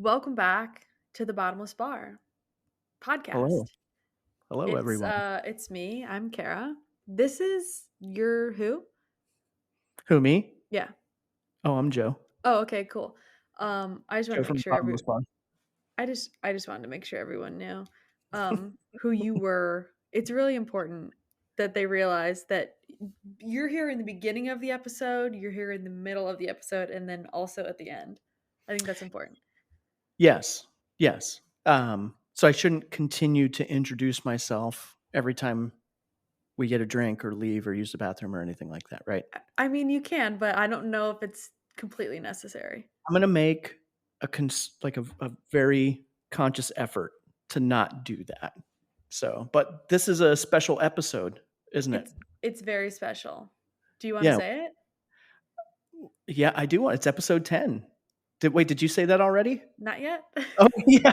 Welcome back to the Bottomless Bar Hello. podcast. Hello, It's everyone. it's me. I'm Kara. This is your who? Who, me? Yeah. Oh, I'm Joe. Oh, okay, cool. I just want Joe to make from the sure Bottomless Bar. I just wanted to make sure everyone knew who you were. It's really important that they realize that you're here in the beginning of the episode, you're here in the middle of the episode, and then also at the end. I think that's important. Yes. Yes. So I shouldn't continue to introduce myself every time we get a drink or leave or use the bathroom or anything like that, right? I mean, you can, but I don't know if it's completely necessary. I'm gonna make a very conscious effort to not do that. So, but this is a special episode, isn't it? It's very special. Do you wanna Yeah. say it? Yeah, I do want it's episode 10. Did you say that already? Not yet? Oh, yeah.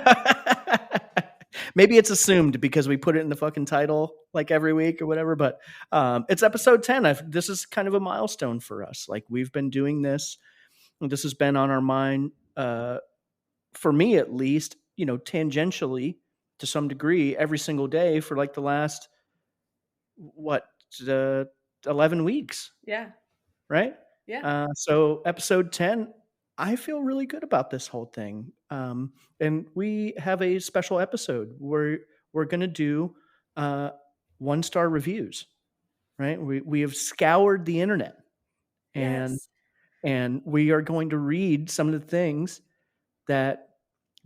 Maybe it's assumed because we put it in the fucking title like every week or whatever, but it's episode 10. This is kind of a milestone for us. Like we've been doing this, and this has been on our mind, for me at least, tangentially to some degree every single day for like the last, what, uh, 11 weeks, Yeah, right? yeah. So episode 10, I feel really good about this whole thing. And we have a special episode where we're going to do uh, 1-star reviews, right? We have scoured the internet and Yes. and we are going to read some of the things that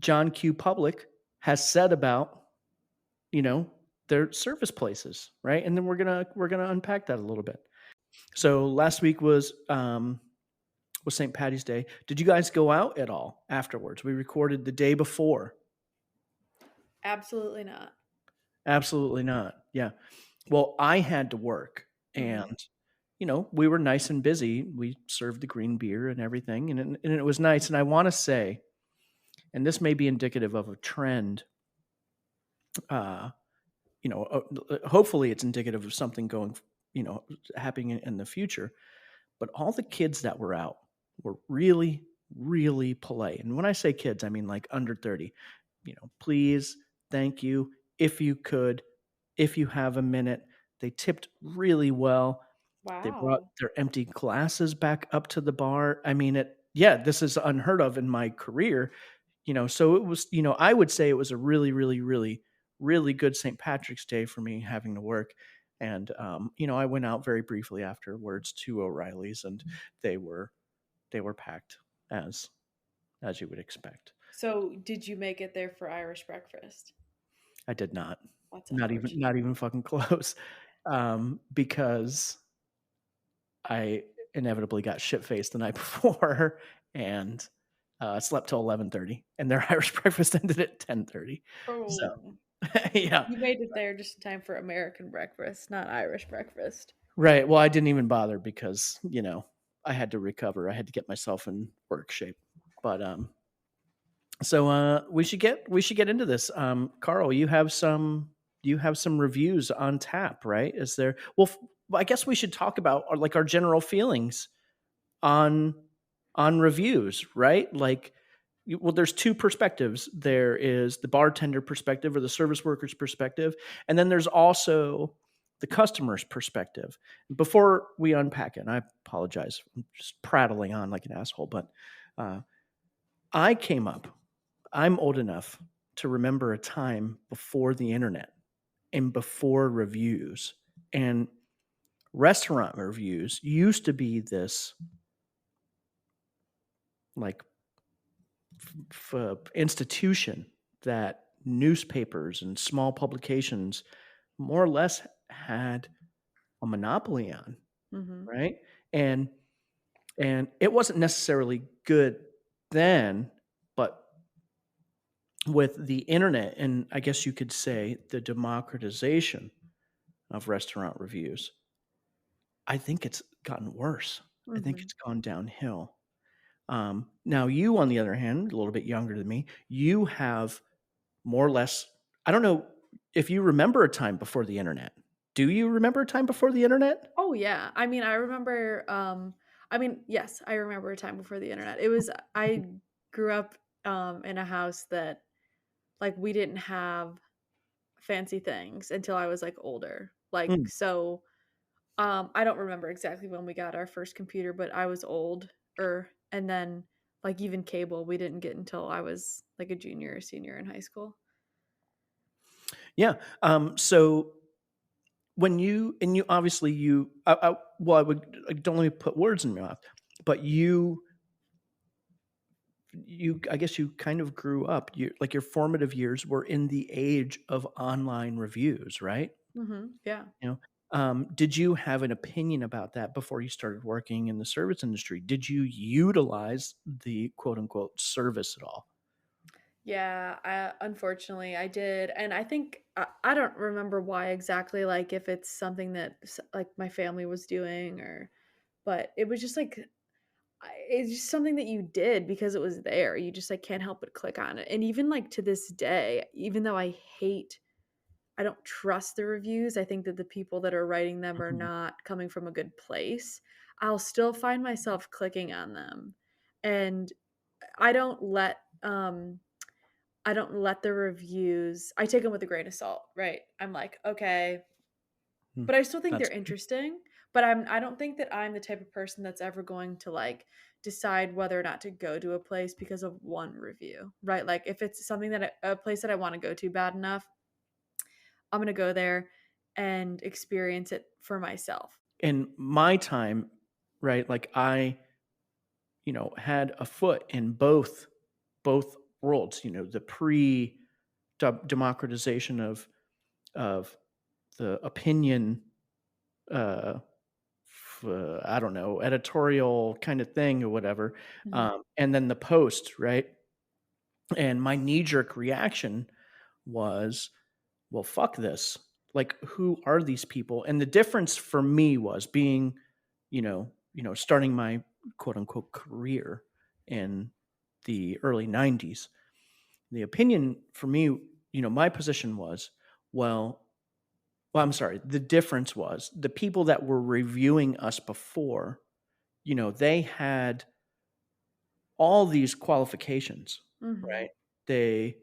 John Q. Public has said about, you know, their service places, right? And then we're gonna unpack that a little bit. So last week was St. Patty's Day. Did you guys go out at all afterwards? We recorded the day before. Absolutely not. Absolutely not. Yeah. Well, I had to work Mhm. and we were nice and busy. We served the green beer and everything and it was nice and I want to say and this may be indicative of a trend uh hopefully it's indicative of something going you know happening in the future, but all the kids that were out were really, really polite. And when I say kids, I mean like under 30. Please, thank you, if you could, if you have a minute. They tipped really well. They brought Wow. their empty glasses back up to the bar. I mean, yeah, this is unheard of in my career. So it was, I would say it was a really, really, really, really good St. Patrick's Day for me having to work. And, I went out very briefly afterwards to O'Reilly's and they were, they were packed as you would expect. So, did you make it there for Irish breakfast? I did not, That's not unfortunate. even fucking close. Because I inevitably got shit faced the night before and slept till 11:30 and their Irish breakfast ended at 10:30. So, Oh. yeah. You made it there just in time for American breakfast, not Irish breakfast. Right. Well, I didn't even bother because, I had to recover. I had to get myself in work shape. But so we should get into this. Carl, you have some reviews on tap, right? Is there well I guess we should talk about our general feelings on reviews, right? Like well, there's two perspectives. There is the bartender perspective or the service worker's perspective, and then there's also the customer's perspective. Before we unpack it, and I apologize, I'm just prattling on like an asshole, but uh, I came up. I'm old enough to remember a time before the internet and before reviews, and restaurant reviews used to be this like institution that newspapers and small publications more or less had a monopoly on, Mhm. right? And it wasn't necessarily good then, but with the internet and I guess you could say the democratization of restaurant reviews, I think it's gotten worse. I think Mhm. it's gone downhill. Now you, on the other hand, a little bit younger than me, you have more or less I don't know if you remember a time before the internet. Do you remember a time before the internet? Oh, yeah. I mean, yes, I remember a time before the internet. I grew up in a house that like we didn't have fancy things until I was like older. Like Mm. so I don't remember exactly when we got our first computer, but I was old and then like even cable we didn't get until I was like a junior or senior in high school. Yeah. So when you obviously well, I would like, don't let me put words in your mouth, but you I guess you kind of grew up. You like your formative years were in the age of online reviews, right? Yeah. You know, did you have an opinion about that before you started working in the service industry? Did you utilize the quote unquote service at all? Yeah, unfortunately I did. And I think I don't remember why exactly, like if it's something that like my family was doing or but it was just like it's just something that you did because it was there. You just like can't help but click on it. And even like to this day, even though I don't trust the reviews, I think that the people that are writing them are Mhm. not coming from a good place. I'll still find myself clicking on them. And I don't let um I don't let the reviews I take them with a grain of salt, right? I'm like, "Okay." Hmm. But I still think they're That's interesting, but I don't think that I'm the type of person that's ever going to, like, decide whether or not to go to a place because of one review, right? Like, if it's something that a place that I wanna go to bad enough, I'm gonna go there and experience it for myself. in my time, right? Like had a foot in both worlds. The pre democratization of the opinion, uh, I don't know, editorial kind of thing or whatever, Mhm, and then the post, right? And my knee jerk reaction was, well, fuck this. Like, who are these people? And the difference for me was being, starting my quote unquote career in the early 90s. The opinion for me, my position was, well, I'm sorry, the difference was the people that were reviewing us before, they had all these qualifications, mhm, right? They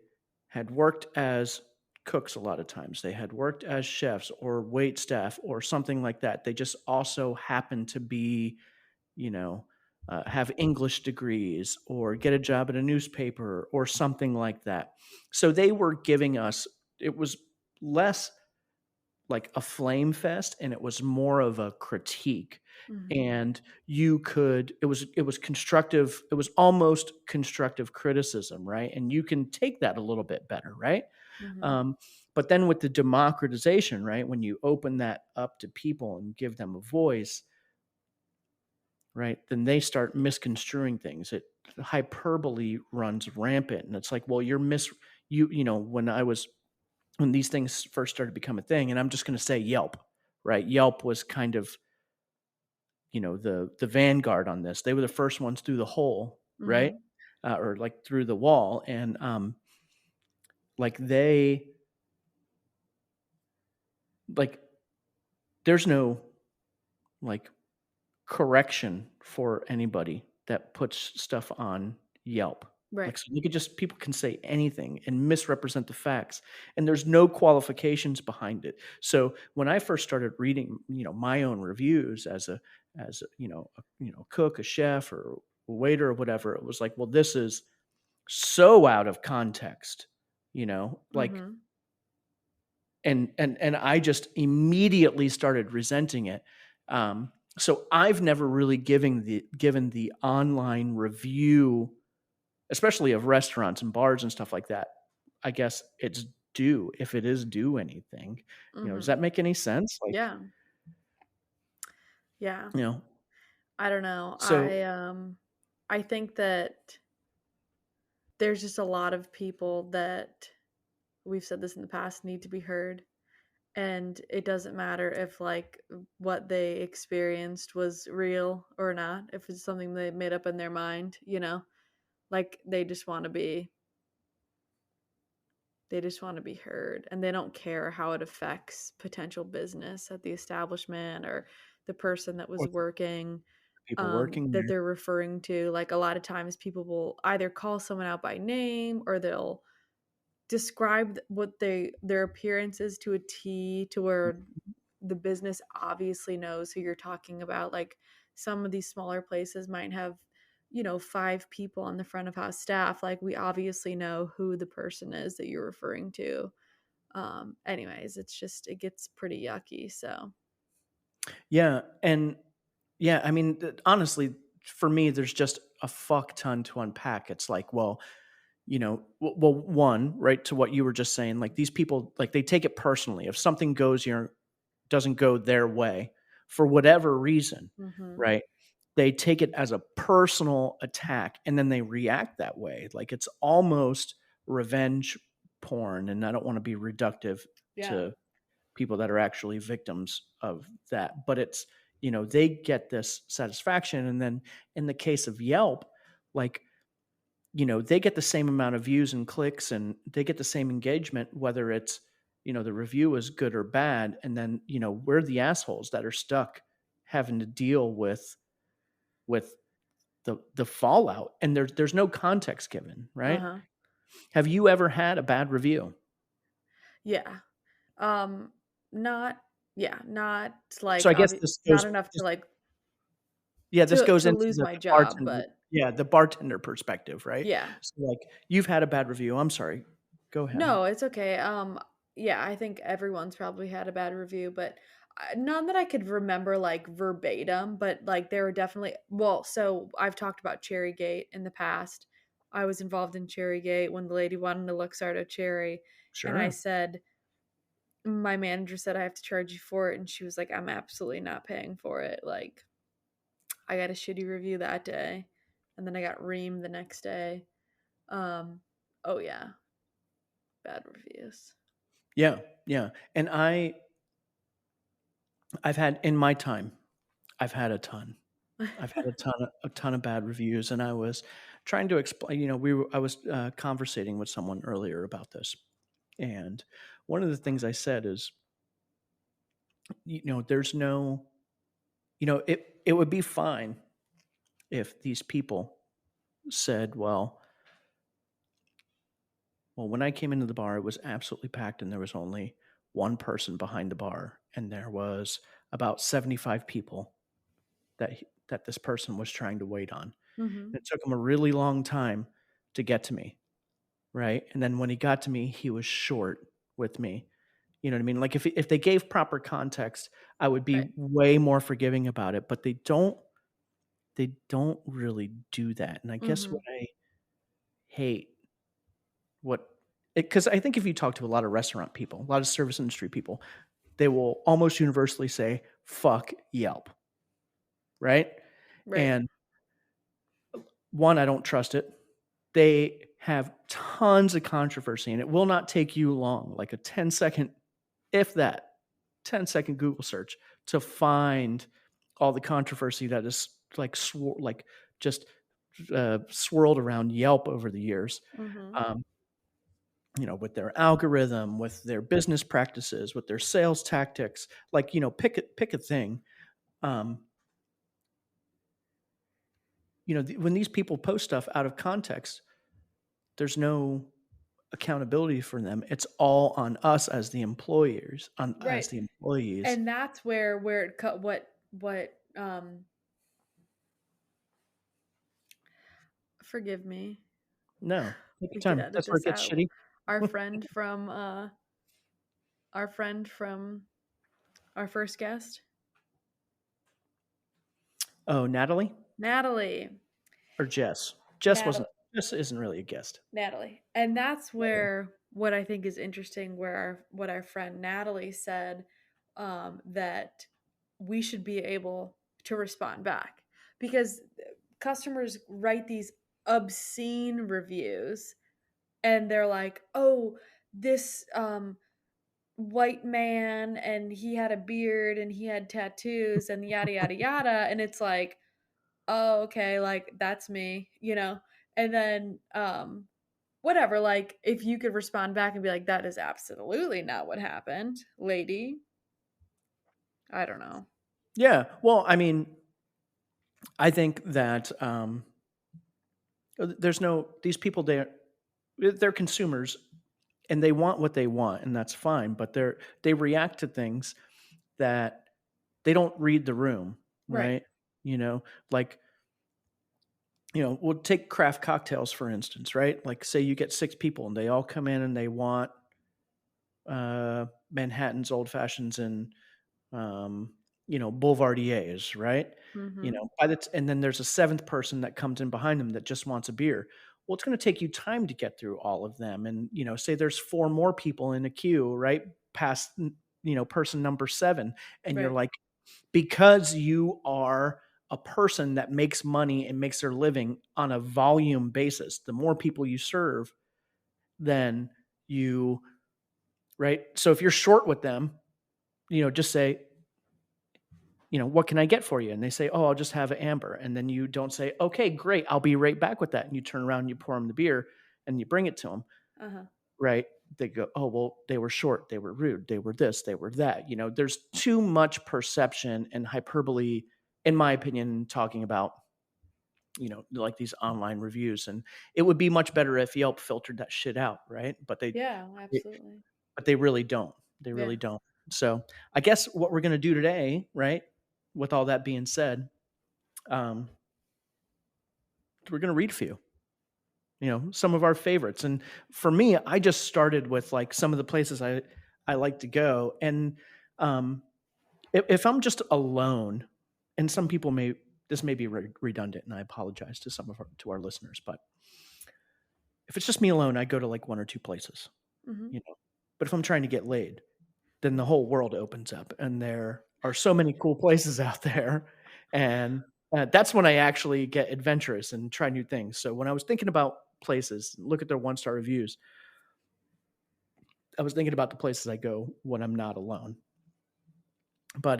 had worked as cooks a lot of times. They had worked as chefs or wait staff or something like that. They just also happened to be, you know, have English degrees or get a job at a newspaper or something like that. So they were giving us, it was less like a flame fest and it was more of a critique. mhm, And it was constructive, it was almost constructive criticism, right? And you can take that a little bit better, right? mhm, um, but then with the democratization, right, when you open that up to people and give them a voice, right, then they start misconstruing things. Hyperbole runs rampant, and it's like, well, when these things first started to become a thing, and I'm just going to say Yelp, right? Yelp was kind of, the vanguard on this. They were the first ones through the hole, right? mhm, Or like through the wall. And like they, like, there's no like correction for anybody that puts stuff on Yelp. right, Like, so people can say anything and misrepresent the facts, and there's no qualifications behind it. So when I first started reading, my own reviews as a, cook, a chef, or a waiter or whatever, it was like, well, this is so out of context, like, mhm, and I just immediately started resenting it. So I've never really given the online review, especially of restaurants and bars and stuff like that. I guess it's due, if it is due anything. Does mhm. that make any sense? Like, Yeah, yeah. you know, I don't know. so I think that there's just a lot of people that we've said this in the past need to be heard, and it doesn't matter if like what they experienced was real or not, if it's something they made up in their mind, like they just want to be heard, and they don't care how it affects potential business at the establishment or the person that or was working. people working that there. they're referring to. Like a lot of times people will either call someone out by name or they'll describe what their appearance is to a T to where the business obviously knows who you're talking about. Like some of these smaller places might have, 5 people on the front of house staff. Like we obviously know who the person is that you're referring to. Anyways, it gets pretty yucky. So Yeah, and yeah, I mean, honestly, for me, there's just a fuck ton to unpack. It's like, well, well, one, right, to what you were just saying, like these people, like they take it personally. If something doesn't go their way for whatever reason, mhm. right? They take it as a personal attack and then they react that way. Like it's almost revenge porn. And I don't want to be reductive Yeah. to people that are actually victims of that, but they get this satisfaction. And then in the case of Yelp, like, they get the same amount of views and clicks and they get the same engagement, whether it's, the review is good or bad. And then, we're the assholes that are stuck having to deal with the fallout. And there's no context given, right? Uh-huh. Have you ever had a bad review? Yeah. Um, not not So like I guess this not goes enough to this like yeah, this goes to into lose my the job, bartender, but yeah, the bartender perspective, right? yeah. So, like, you've had a bad review. I'm sorry. Go ahead. No, it's okay. Yeah, I think everyone's probably had a bad review, but none that I could remember like verbatim, but like there were definitely so I've talked about Cherrygate in the past. I was involved in Cherrygate when the lady wanted to Luxardo cherry, and I Sure. said my manager said I have to charge you for it, and she was like, I'm absolutely not paying for it. Like I got a shitty review that day, and then I got reamed the next day. Um, oh yeah, bad reviews. Yeah, yeah, and I've had in my time, I've had a ton. I've had a ton of bad reviews, and I was trying to explain, I was, conversating with someone earlier about this, and one of the things I said is, there's no it would be fine if these people said, well, when I came into the bar, it was absolutely packed and there was only one person behind the bar and there was about 75 people that this person was trying to wait on. Mhm. It took him a really long time to get to me, right? And then when he got to me, he was short with me. You know what I mean? Like if they gave proper context, I would be Right. way more forgiving about it, but they don't really do that. And I guess what Mhm. I hate what because I think if you talk to a lot of restaurant people, a lot of service industry people, they will almost universally say, "Fuck Yelp," right? Right. And one, I don't trust it. They have tons of controversy, and it will not take you long, like a 10-second, if that, 10-second Google search to find all the controversy that is like just swirled around Yelp over the years. Mhm. Um, with their algorithm, with their business practices, with their sales tactics, like, pick a thing. Um, when these people post stuff out of context, there's no accountability for them. It's all on us as the employers, on as Right. the employees. And that's where it cut what forgive me. No, take your We could time. edit That's where it this gets out. shitty. Our friend from uh our friend from our first guest, Oh, Natalie Natalie. or Jess? Natalie Jess isn't really a guest. Natalie. And that's Natalie. where what I think is interesting where what our friend Natalie said that we should be able to respond back because customers write these obscene reviews and they're like, "Oh, this white man and he had a beard and he had tattoos and yada yada yada," and it's like, "Oh, okay, like that's me." And then whatever, like if you could respond back and be like, "That is absolutely not what happened, lady." I don't know. Yeah. Well, I mean, I think that these people, they're consumers and they want what they want, and that's fine. But they react to things that they don't read the room, Right. right? You know, like, we'll take craft cocktails for instance, right? Like, say you get 6 people and they all come in and they want Manhattan's old fashions and Boulevardiers, right? Mhm. And then there's a seventh person that comes in behind them that just wants a beer. Well, it's going to take you time to get through all of them, and say there's 4 more people in a queue, right, past person number 7, and you're Right. like, because you are a person that makes money and makes their living on a volume basis, the more people you serve, then you right. So if you're short with them, just say, what can I get for you? And they say, oh, I'll just have an amber. And then you don't say, okay, great, I'll be right back with that. And you turn around and you pour them the beer and you bring it to them, Uh-huh. right? They go, oh, well, they were short, they were rude, they were this, they were that. There's too much perception and hyperbole, in my opinion, talking about, like these online reviews. And it would be much better if Yelp filtered that shit out, right? Yeah, absolutely. But they really don't. They Yeah. really don't. So I guess what we're going to do today, right? With all that being said, um, we're going to read a few, some of our favorites. And for me, I just started with like some of the places I like to go. And um, if I'm just alone, and some people this may be redundant, and I apologize to our listeners, but if it's just me alone, I go to like 1 or 2 places, Mhm. you know. But if I'm trying to get laid, then the whole world opens up, and there are so many cool places out there. And that's when I actually get adventurous and try new things. So when I was thinking about places, look at their 1-star reviews, I was thinking about the places I go when I'm not alone. But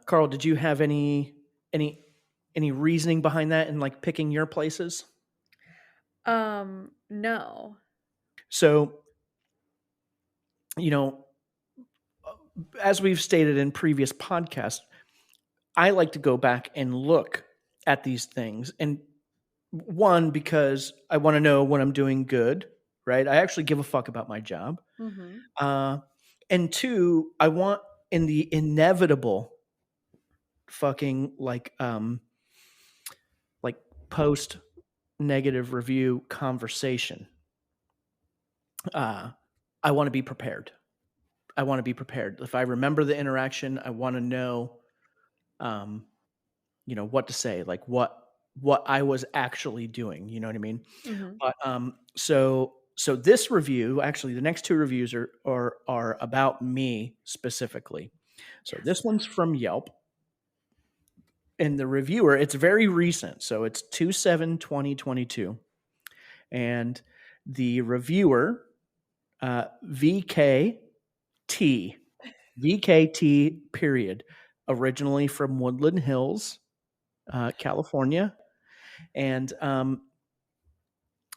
Carl, did you have any any reasoning behind that and like picking your places? No. So, you know, as we've stated in previous podcasts, I like to go back and look at these things. And one, because I want to know when I'm doing good, right? I actually give a fuck about my job. Mhm. Uh, and two, I want, in the inevitable fucking like post negative review conversation, uh, I want to be prepared. I want to be prepared. If I remember the interaction, I want to know, um, what to say, like what I was actually doing. You know what I mean? Mhm. But so this review, actually, the next 2 reviews are about me specifically. So this Yes. one's from Yelp, and the reviewer, it's very recent, so it's 2/7/2022, and the reviewer, VKT, VKT period, originally from Woodland Hills, California, and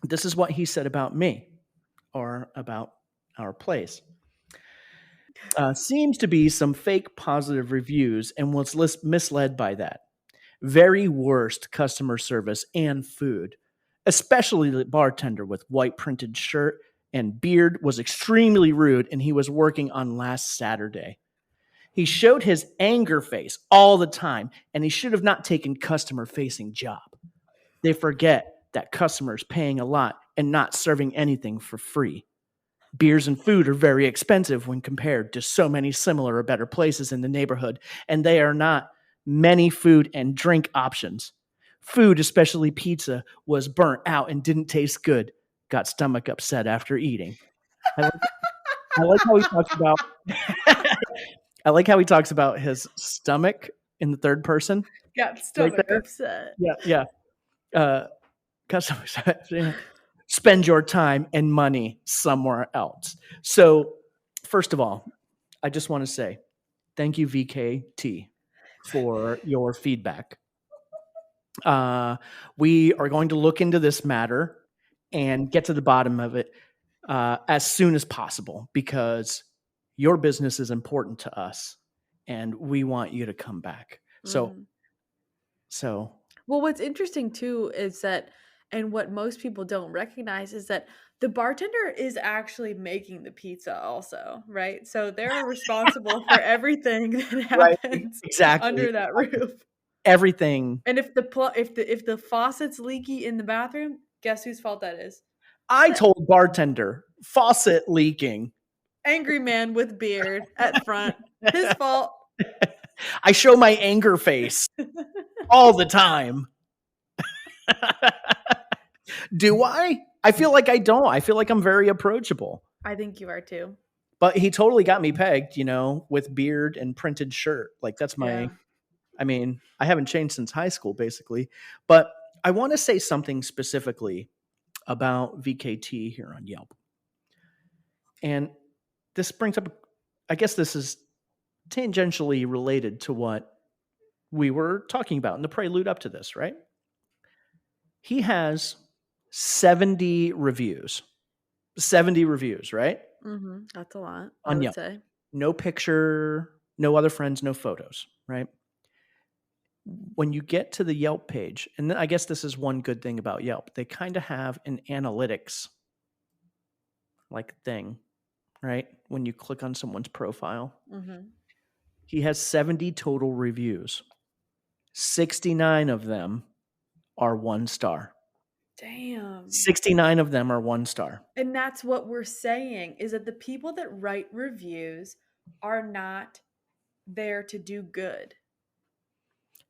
this is what he said about me, or about our place. Seems to be some fake positive reviews and was misled by that. Very worst customer service and food, especially the bartender with white printed shirt and beard was extremely rude, and he was working on last Saturday. He showed his anger face all the time, and he should have not taken customer facing job. They forget that customers paying a lot and not serving anything for free. Beers and food are very expensive when compared to so many similar or better places in the neighborhood, and they are not many food and drink options. Food, especially pizza, was burnt out and didn't taste good. Got stomach upset after eating. I like, I like how he talks about I like how he talks about his stomach in the third person Got right stomach there. upset. Yeah, yeah. Customer yeah. Spend your time and money somewhere else. So, first of all, I just want to say thank you, VKT, for your feedback. Uh, we are going to look into this matter and get to the bottom of it as soon as possible, because your business is important to us and we want you to come back. So, Mhm. So Well, what's interesting too is that, and what most people don't recognize is that the bartender is actually making the pizza also, right? So they're responsible for everything that right, happens exactly, under that roof. everything. And if the faucet's leaky in the bathroom, guess whose fault that is? I The told bartender, "Faucet leaking." angry man with beard at front. His fault. I show my anger face all the time. Do I? I feel like I don't. I feel like I'm very approachable. I think you are too. But he totally got me pegged, with beard and printed shirt. Like that's my Yeah. I mean, I haven't changed since high school basically. But I want to say something specifically about VKT here on Yelp. And this brings up I guess this is tangentially related to what we were talking about in the prelude up to this, right? He has 70 reviews. 70 reviews, right? That's a lot, I On would Yelp. say. No picture, no other friends, no photos, right? When you get to the Yelp page, and I guess this is one good thing about Yelp, they kind of have an analytics like thing, right? When you click on someone's profile, Mhm. he has 70 total reviews. 69 of them are 1 star. Damn. 69 of them are 1 star. And that's what we're saying is that the people that write reviews are not there to do good,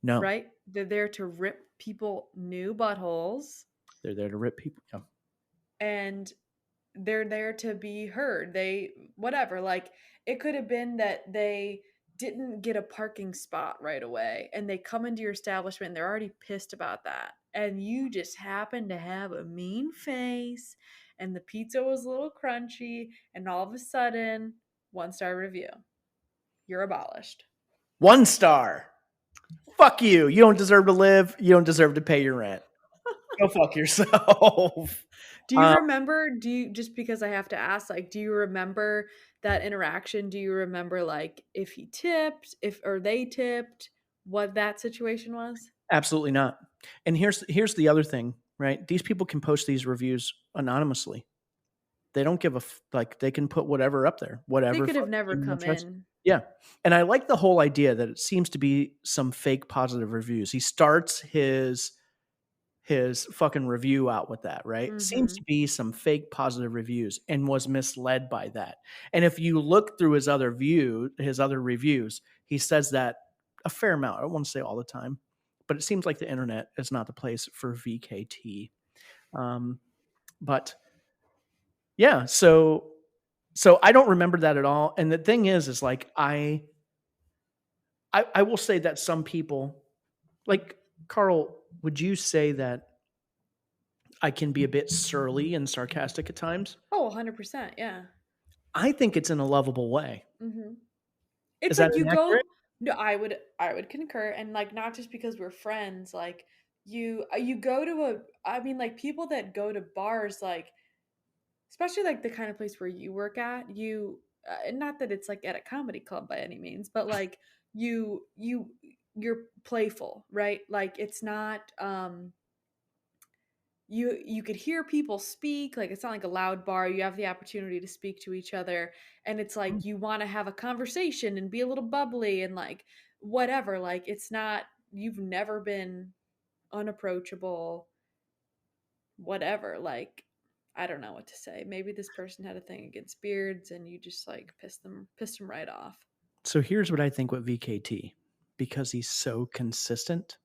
No, right? They're there to rip people new buttholes, they're there to rip people. Yeah. and they're there to be heard. They whatever, like it could have been that they didn't get a parking spot right away and they come into your establishment and they're already pissed about that. And you just happen to have a mean face and the pizza was a little crunchy and all of a sudden 1 star review. You're abolished. 1 star. Fuck you. You don't deserve to live. You don't deserve to pay your rent. Go fuck yourself. Do you remember, just because I have to ask, like, do you remember that interaction? Do you remember, like, if he tipped, if or they tipped, what that situation was? Absolutely not. And here's the other thing, right? These people can post these reviews anonymously. They don't give a like they can put whatever up there, They whatever could have fucking never email come address. in. Yeah. And I like the whole idea that it seems to be some fake positive reviews. He starts his fucking review out with that, right? Seems to Mhm. be some fake positive reviews and was misled by that. And if you look through his other reviews, he says that a fair amount. I don't want to say all the time, but it seems like the internet is not the place for VKT. Um, but yeah, so I don't remember that at all. And the thing is like I will say that some people like Carl, would you say that I can be a bit surly and sarcastic at times? Oh, 100%, yeah. I think it's in a lovable way. Mhm. Is It's that like you inaccurate? go. No, I would concur, and, like, not just because we're friends, like, you go to a I mean, like, people that go to bars, like, especially, like, the kind of place where you work at, not that it's, like, at a comedy club by any means, but, like, you're playful, right? Like, it's not, you could hear people speak, like, it's not like a loud bar, you have the opportunity to speak to each other, and it's Mm. like you wanna have a conversation and be a little bubbly and, like, whatever, like, it's not you've never been unapproachable, whatever, like, I don't know what to say. Maybe this person had a thing against beards and you just, like, pissed them right off. So here's what I think with VKT, because he's so consistent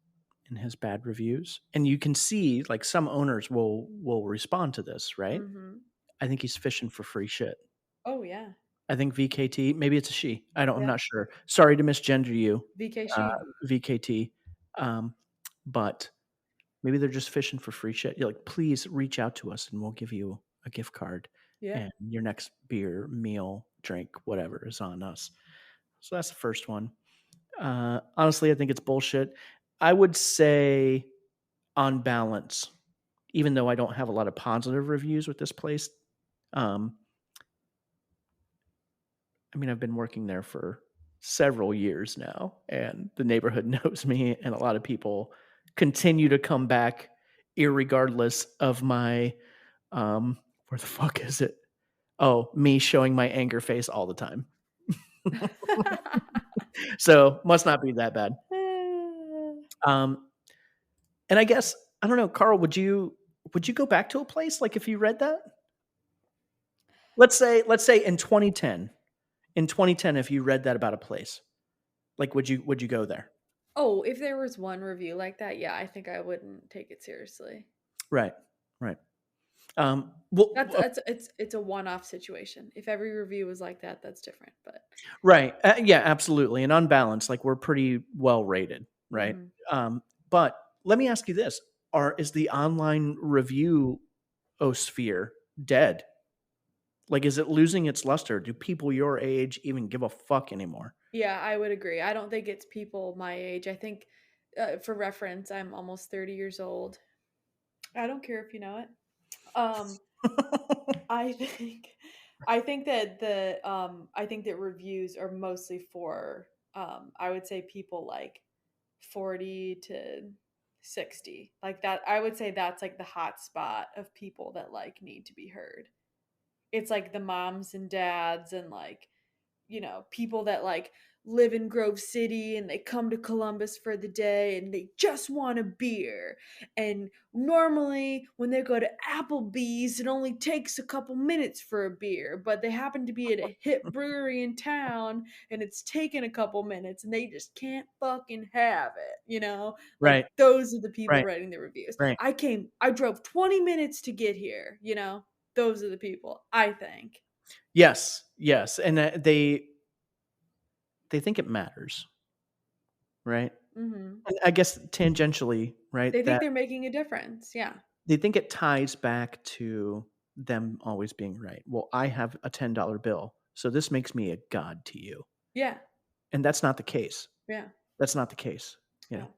in his bad reviews, and you can see like some owners will respond to this, right? Mhm. I think he's fishing for free shit. Oh, yeah. I think VKT, maybe it's a she. I'm Yeah. not sure. Sorry to misgender you, VK uh, She. VKT. Um, but maybe they're just fishing for free shit. You're like, please reach out to us and we'll give you a gift card, Yeah. and your next beer, meal, drink, whatever is on us. So that's the first one. Honestly, I think it's bullshit. I would say on balance, even though I don't have a lot of positive reviews with this place, um, I mean, I've been working there for several years now, and the neighborhood knows me, and a lot of people. continue to come back irregardless of my where the fuck is it? Oh, me showing my anger face all the time. So must not be that bad. Um, and I guess I don't know, Carl, would you go back to a place like if you read that? Let's say in 2010. In 2010, if you read that about a place, like would you go there? Oh, if there was one review like that, yeah, I think I wouldn't take it seriously. Right. Right. Well, It's a one-off situation. If every review was like that, that's different. But right. Yeah, absolutely. And on balance, like we're pretty well rated, right? mhm. But let me ask you this: is the online review sphere dead? Like, is it losing its luster? Do people your age even give a fuck anymore? Yeah, I would agree. I don't think it's people my age. I think, for reference, I'm almost 30 years old. I don't care if you know it. Um, I think, I think that reviews are mostly for, I would say people like 40 to 60. Like that, I would say that's like the hot spot of people that like need to be heard. It's like the moms and dads and like, people that like live in Grove City and they come to Columbus for the day and they just want a beer. And normally when they go to Applebee's, it only takes a couple minutes for a beer, but they happen to be at a hip brewery in town and it's taken a couple minutes and they just can't fucking have it. Like Right. those are the people Right. writing the reviews. Right. I drove 20 minutes to get here. Those are the people, I think. Yes. Yes. And they think it matters, right? Mhm. And I guess tangentially, right? They think That they're making a difference, yeah. they think it ties back to them always being right. Well, I have a $10 bill, so this makes me a god to you. Yeah, And that's not the case. yeah, That's not the case, you yeah. know.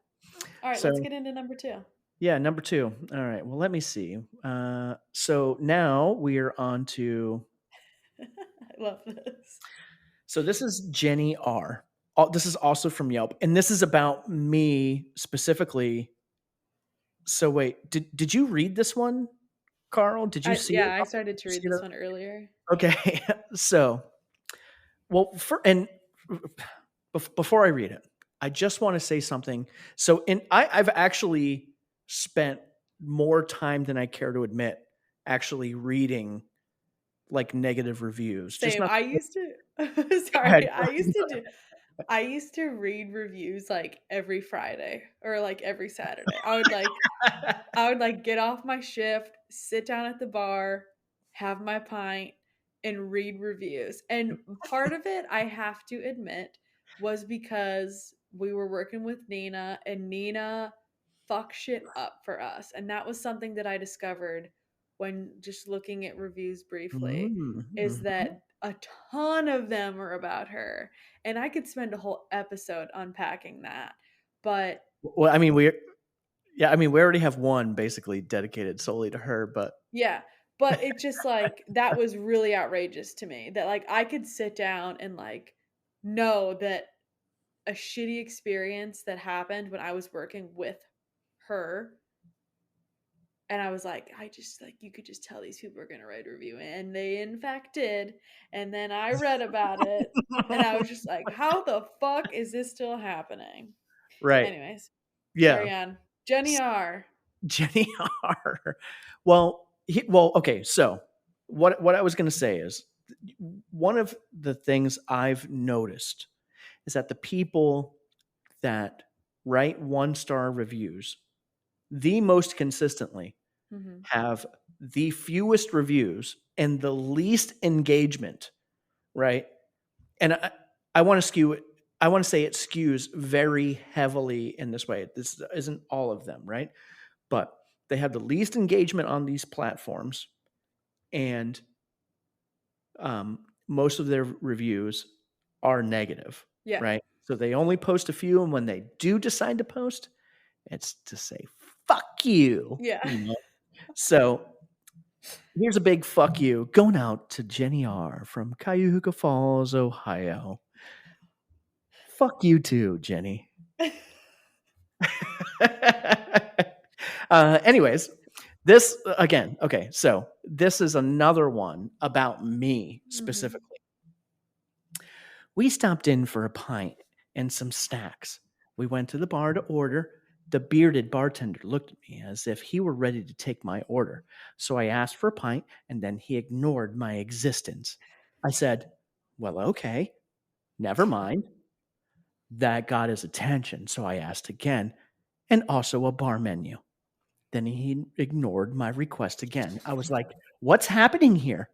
Alright, let's So, get into number 2. yeah, number 2. All right. Well, let me see. So now we are on to I love this. so this is Jenny R. This is also from Yelp, and this is about me specifically. So wait, did you read this one, Carl? Did you see it? I started to You read see this it? one earlier. Okay. So, well, before I read it, I just want to say something. So, I've actually spent more time than I care to admit actually reading like negative reviews. Just Same, not. I used to Go ahead. sorry, I used to read reviews, like, every Friday or, like, every Saturday. I would get off my shift, sit down at the bar, have my pint, and read reviews. And part of it, I have to admit, was because we were working with Nina and Nina fucked shit up for us. And that was something that I discovered when just looking at reviews briefly, is Mhm. that a ton of them are about her. And I could spend a whole episode unpacking that. But Well, I mean, we already have one basically dedicated solely to her, but yeah, but it just, like, that was really outrageous to me that, like, I could sit down and, like, know that a shitty experience that happened when I was working with her, and I was like, I just, like, you could just tell these people are gonna write a review, and they in fact did, and then I read about it, and I was just like, "How the fuck is this still happening?" right. Anyways, Yeah. carry on. Jenny S- R. Jenny R. Well, okay. So what I was going to say is one of the things I've noticed is that the people that write 1-star reviews the most consistently Mhm. have the fewest reviews and the least engagement, right? And I want to skew it. I want to say it skews very heavily in this way. This isn't all of them, right? But they have the least engagement on these platforms, and most of their reviews are negative, Yeah. right? So they only post a few, and when they do decide to post, it's to say "fuck you," Yeah. you know. So here's a big fuck you going out to Jenny R from Cuyahoga Falls, Ohio. Fuck you too, Jenny. Anyways, this again. Okay, so this is another one about me Mhm. specifically. We stopped in for a pint and some snacks. We went to the bar to order. The bearded bartender looked at me as if he were ready to take my order. So I asked for a pint and then he ignored my existence. I said, "Well, okay, never mind." That got his attention. So I asked again and also a bar menu. Then he ignored my request again. I was like, "What's happening here?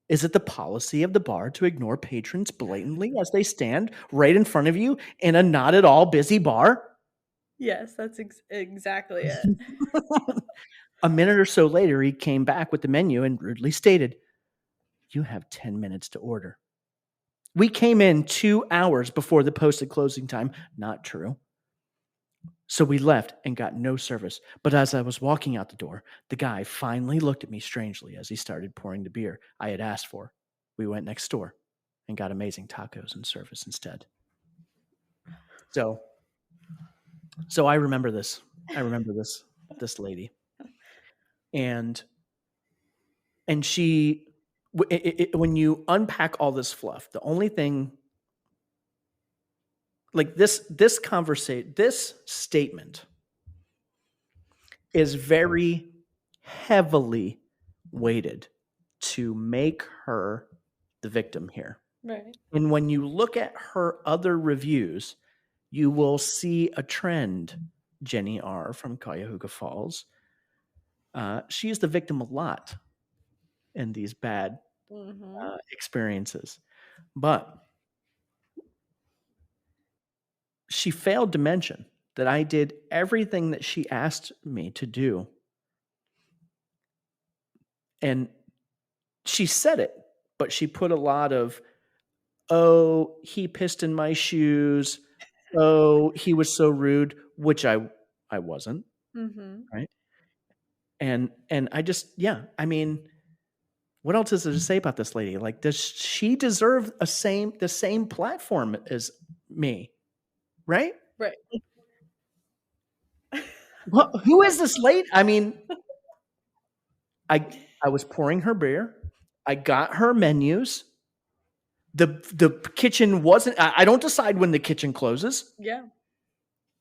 Is it the policy of the bar to ignore patrons blatantly as they stand right in front of you in a not at all busy bar?" Yes, that's exactly it. A minute or so later, he came back with the menu and rudely stated, "You have 10 minutes to order." We came in 2 hours before the posted closing time. Not true. So we left and got no service. But as I was walking out the door, the guy finally looked at me strangely as he started pouring the beer I had asked for. We went next door and got amazing tacos and service instead. So I remember this. I remember this lady. And she when you unpack all this fluff, the only thing like this conversation, this statement is very heavily weighted to make her the victim here. Right. And when you look at her other reviews, you will see a trend. Jenny R. from Cuyahoga Falls. She is the victim a lot in these bad Mhm. experiences. But she failed to mention that I did everything that she asked me to do. And she said it, but she put a lot of, "Oh, he pissed in my shoes. Oh, he was so rude," which I wasn't, Mhm. right? And I just yeah, I mean, what else is there to say about this lady? Like, does she deserve the same platform as me, right? Right. What who is this lady? I mean, I I was pouring her beer. I got her menus. The kitchen wasn't I don't decide when the kitchen closes. Yeah.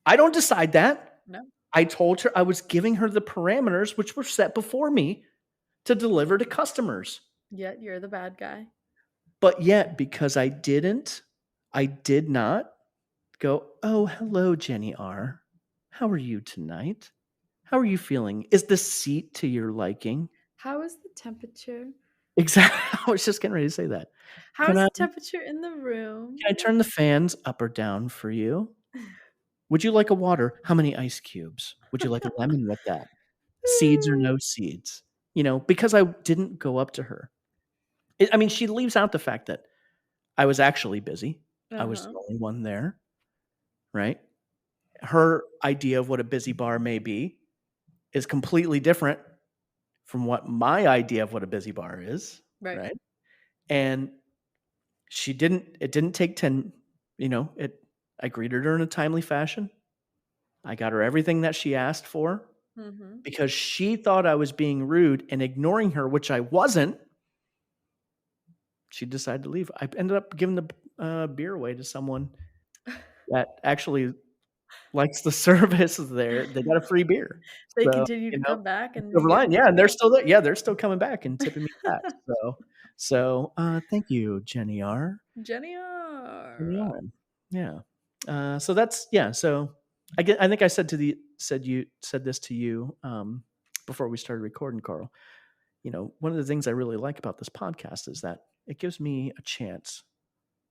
I don't decide that. No. I told her I was giving her the parameters which were set before me to deliver to customers. Yet you're the bad guy. But yet, because I did not go, "Oh, hello, Jenny R. How are you tonight? How are you feeling? Is the seat to your liking?" How is the temperature? Exactly. I was just getting ready to say that. How "Can is I the temperature in the room? turn the fans up or down for you? Would you like a water? How many ice cubes? Would you like a lemon with that? Seeds or no seeds?" Because I didn't go up to her. I mean, she leaves out the fact that I was actually busy. I was the Uh-huh. only one there, right? Her idea of what a busy bar may be is completely different from what my idea of what a busy bar is, Right. right? And it didn't take 10, I greeted her in a timely fashion. I got her everything that she asked for Mhm. because she thought I was being rude and ignoring her, which I wasn't. She decided to leave. I ended up giving the beer away to someone that actually likes the service there. They got a free beer. They So, continue to come back and you silver give line, them yeah, and they're free? still there. Yeah, they're still coming back and tipping me back. Thank you, Jenny R. Jenny Jenny R. R. Yeah. So that's yeah. So I think I said this to you before we started recording, Carl. One of the things I really like about this podcast is that it gives me a chance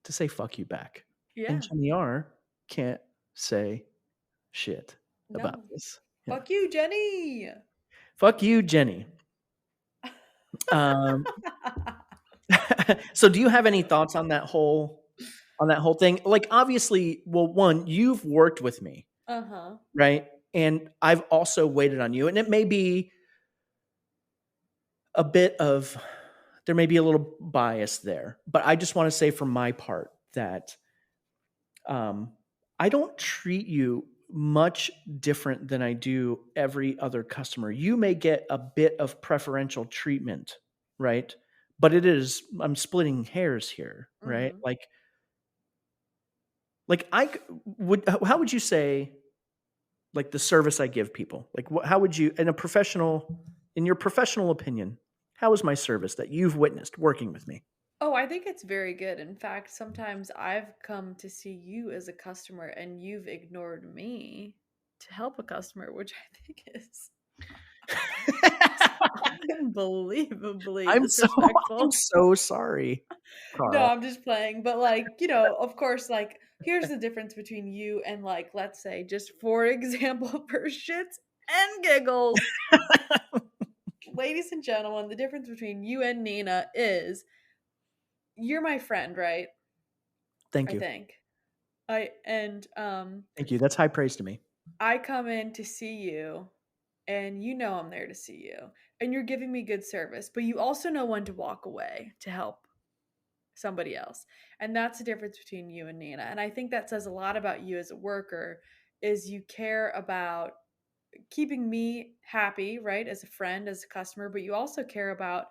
to say "fuck you" back, and Yeah. Jenny R. can't say shit about No. this. Yeah. Fuck you, Jenny. Fuck you, Jenny. Um, so do you have any thoughts on that whole thing? Like, obviously, well, one, you've worked with me, Uh-huh. right? And I've also waited on you, and it may be a bit of there may be a little bias there, but I just want to say from my part that um, I don't treat you much different than I do every other customer. You may get a bit of preferential treatment, right? But I'm splitting hairs here, right? Mhm. Like how would you say like the service I give people? Like how would you in your professional opinion, how is my service that you've witnessed working with me? Oh, I think it's very good. In fact, sometimes I've come to see you as a customer and you've ignored me to help a customer, which I think is unbelievably I'm so I'm disrespectful. so sorry, No, Carl. I'm just playing. But like, you know, of course, like here's the difference between you and like, let's say, just for example, for shits and giggles, ladies and gentlemen, the difference between you and Nina is you're my friend, right? Thank I you. think. I Thank you. That's high praise to me. I come in to see you and you know I'm there to see you and you're giving me good service, but you also know when to walk away to help somebody else. And that's the difference between you and Nina. And I think that says a lot about you as a worker is you care about keeping me happy, right? As a friend, as a customer, but you also care about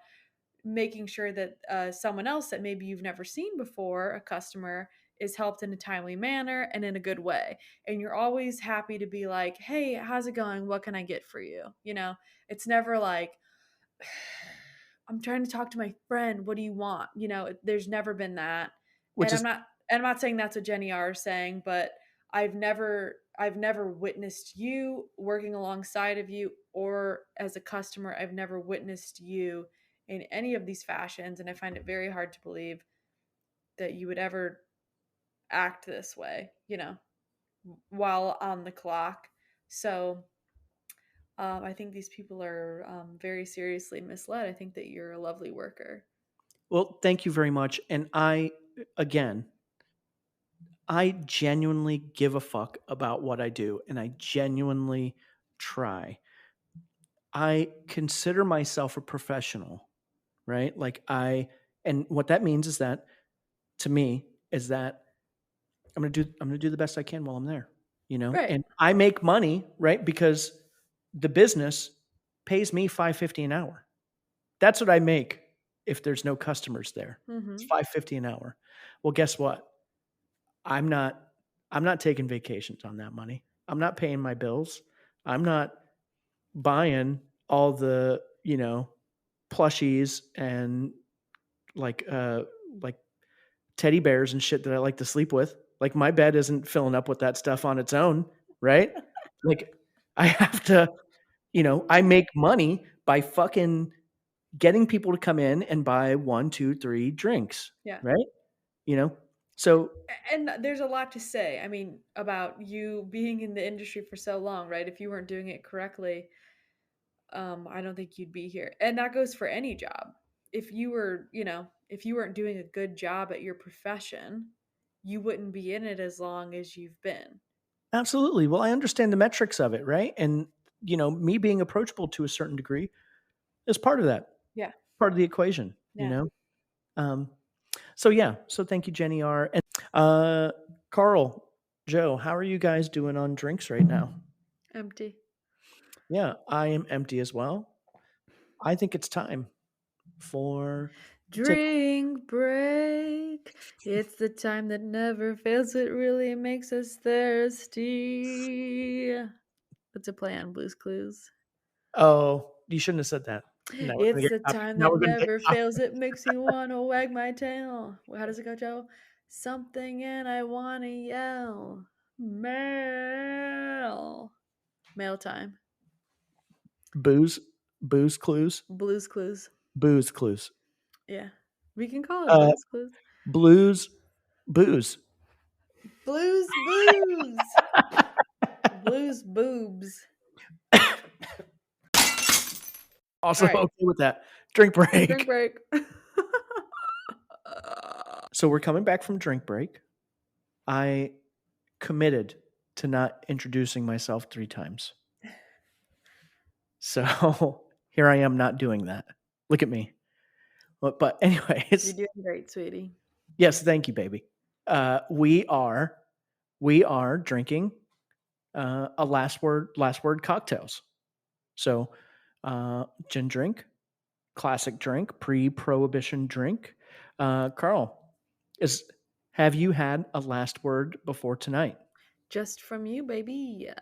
making sure that someone else that maybe you've never seen before, a customer, is helped in a timely manner and in a good way. And you're always happy to be like, hey, how's it going? What can I get for you? You know, it's never like, I'm trying to talk to my friend. What do you want? You know, there's never been that. Which is And I'm not saying that's what Jenny R is saying, but I've never witnessed you working alongside of you or as a customer, I've never witnessed you in any of these fashions. And I find it very hard to believe that you would ever act this way, you know, while on the clock. So I think these people are very seriously misled. I think that you're a lovely worker. well, thank you very much. And again, I genuinely give a fuck about what I do and I genuinely try. I consider myself a professional, right? And what that means is that to me is that I'm going to do the best I can while I'm there, Right. and I make money, right? Because the business pays me 550 an hour. That's what I make if there's no customers there. It's Mm-hmm. 550 an hour. Well, guess what? I'm not I'm not taking vacations on that money. I'm not paying my bills. I'm not buying all the, plushies and like like teddy bears and shit that I like to sleep with. Like my bed isn't filling up with that stuff on its own, right? Like I have to, I make money by fucking getting people to come in and buy 1, 2, 3 drinks, Yeah. right? You know? So And there's a lot to say. I mean, about you being in the industry for so long, right? If you weren't doing it correctly, I don't think you'd be here. And that goes for any job. If you were, you know, if you weren't doing a good job at your profession, you wouldn't be in it as long as you've been. absolutely. Well, I understand the metrics of it, right? And me being approachable to a certain degree is part of that, Yeah. part of the equation, Yeah. Um, so yeah, so thank you, Jenny R. And uh, Carl, Joe, how are you guys doing on drinks right now? Empty. Yeah, I am empty as well. I think it's time for to take. Drink break. It's the time that never fails. It really makes us thirsty. That's a play on Blue's Clues. Oh, you shouldn't have said that. It's the time Now that we're gonna get never copy. fails. It makes me wanna wag my tail. How does it go, Joe? Something and I wanna yell. Mail. Mail time. Booze, booze clues, Blues Clues. booze clues, Yeah. We can call it uh, Blues Clues. blues, booze. Blues Booze. Blues Boobs. All Also right. okay with that. Drink Drink break. break. So we're coming back from drink break. I committed to not introducing myself 3 times. So here I am not doing that. Look at me. But You're anyways, doing great, sweetie. yes, thank you, baby. We are drinking a last word cocktails. So, gin drink, classic drink, pre-prohibition drink. Carl, is have you had a last word before tonight? Just from you, baby. Yeah.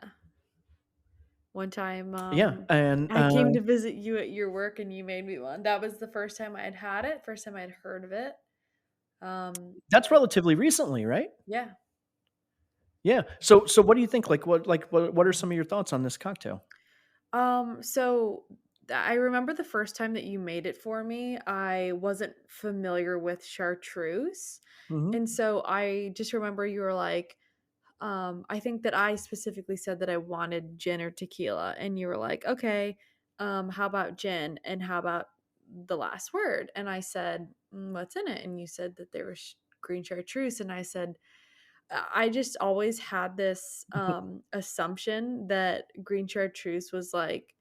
One time, Yeah, and I came to visit you at your work and you made me one. That was the first time I had it, first time I'd heard of it. Um, that's relatively recently, right? yeah. Yeah. So what do you think? What are some of your thoughts on this cocktail? So I remember the first time that you made it for me, I wasn't familiar with chartreuse. Mhm. And so I just remember you were like, I think that I specifically said that I wanted gin or tequila, and you were like, okay, how about gin? And how about the last word? And I said, what's in it? And you said that there was green chartreuse. And I said, I just always had this assumption that green chartreuse was like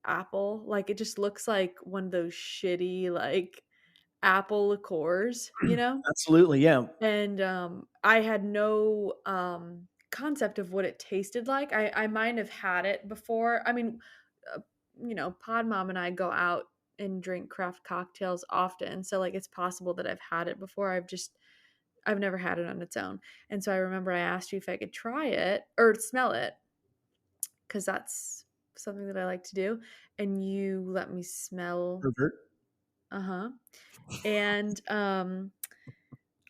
apple. Like it just looks like one of those shitty like apple liqueurs, you know? Absolutely, yeah. And I had no concept of what it tasted like. I might have had it before. I mean, uh, Pod Mom and I go out and drink craft cocktails often, so like it's possible that I've had it before. I've never had it on its own. And so I remember I asked you if I could try it or smell it because that's something that I like to do. And you let me smell. Pervert. Uh huh. And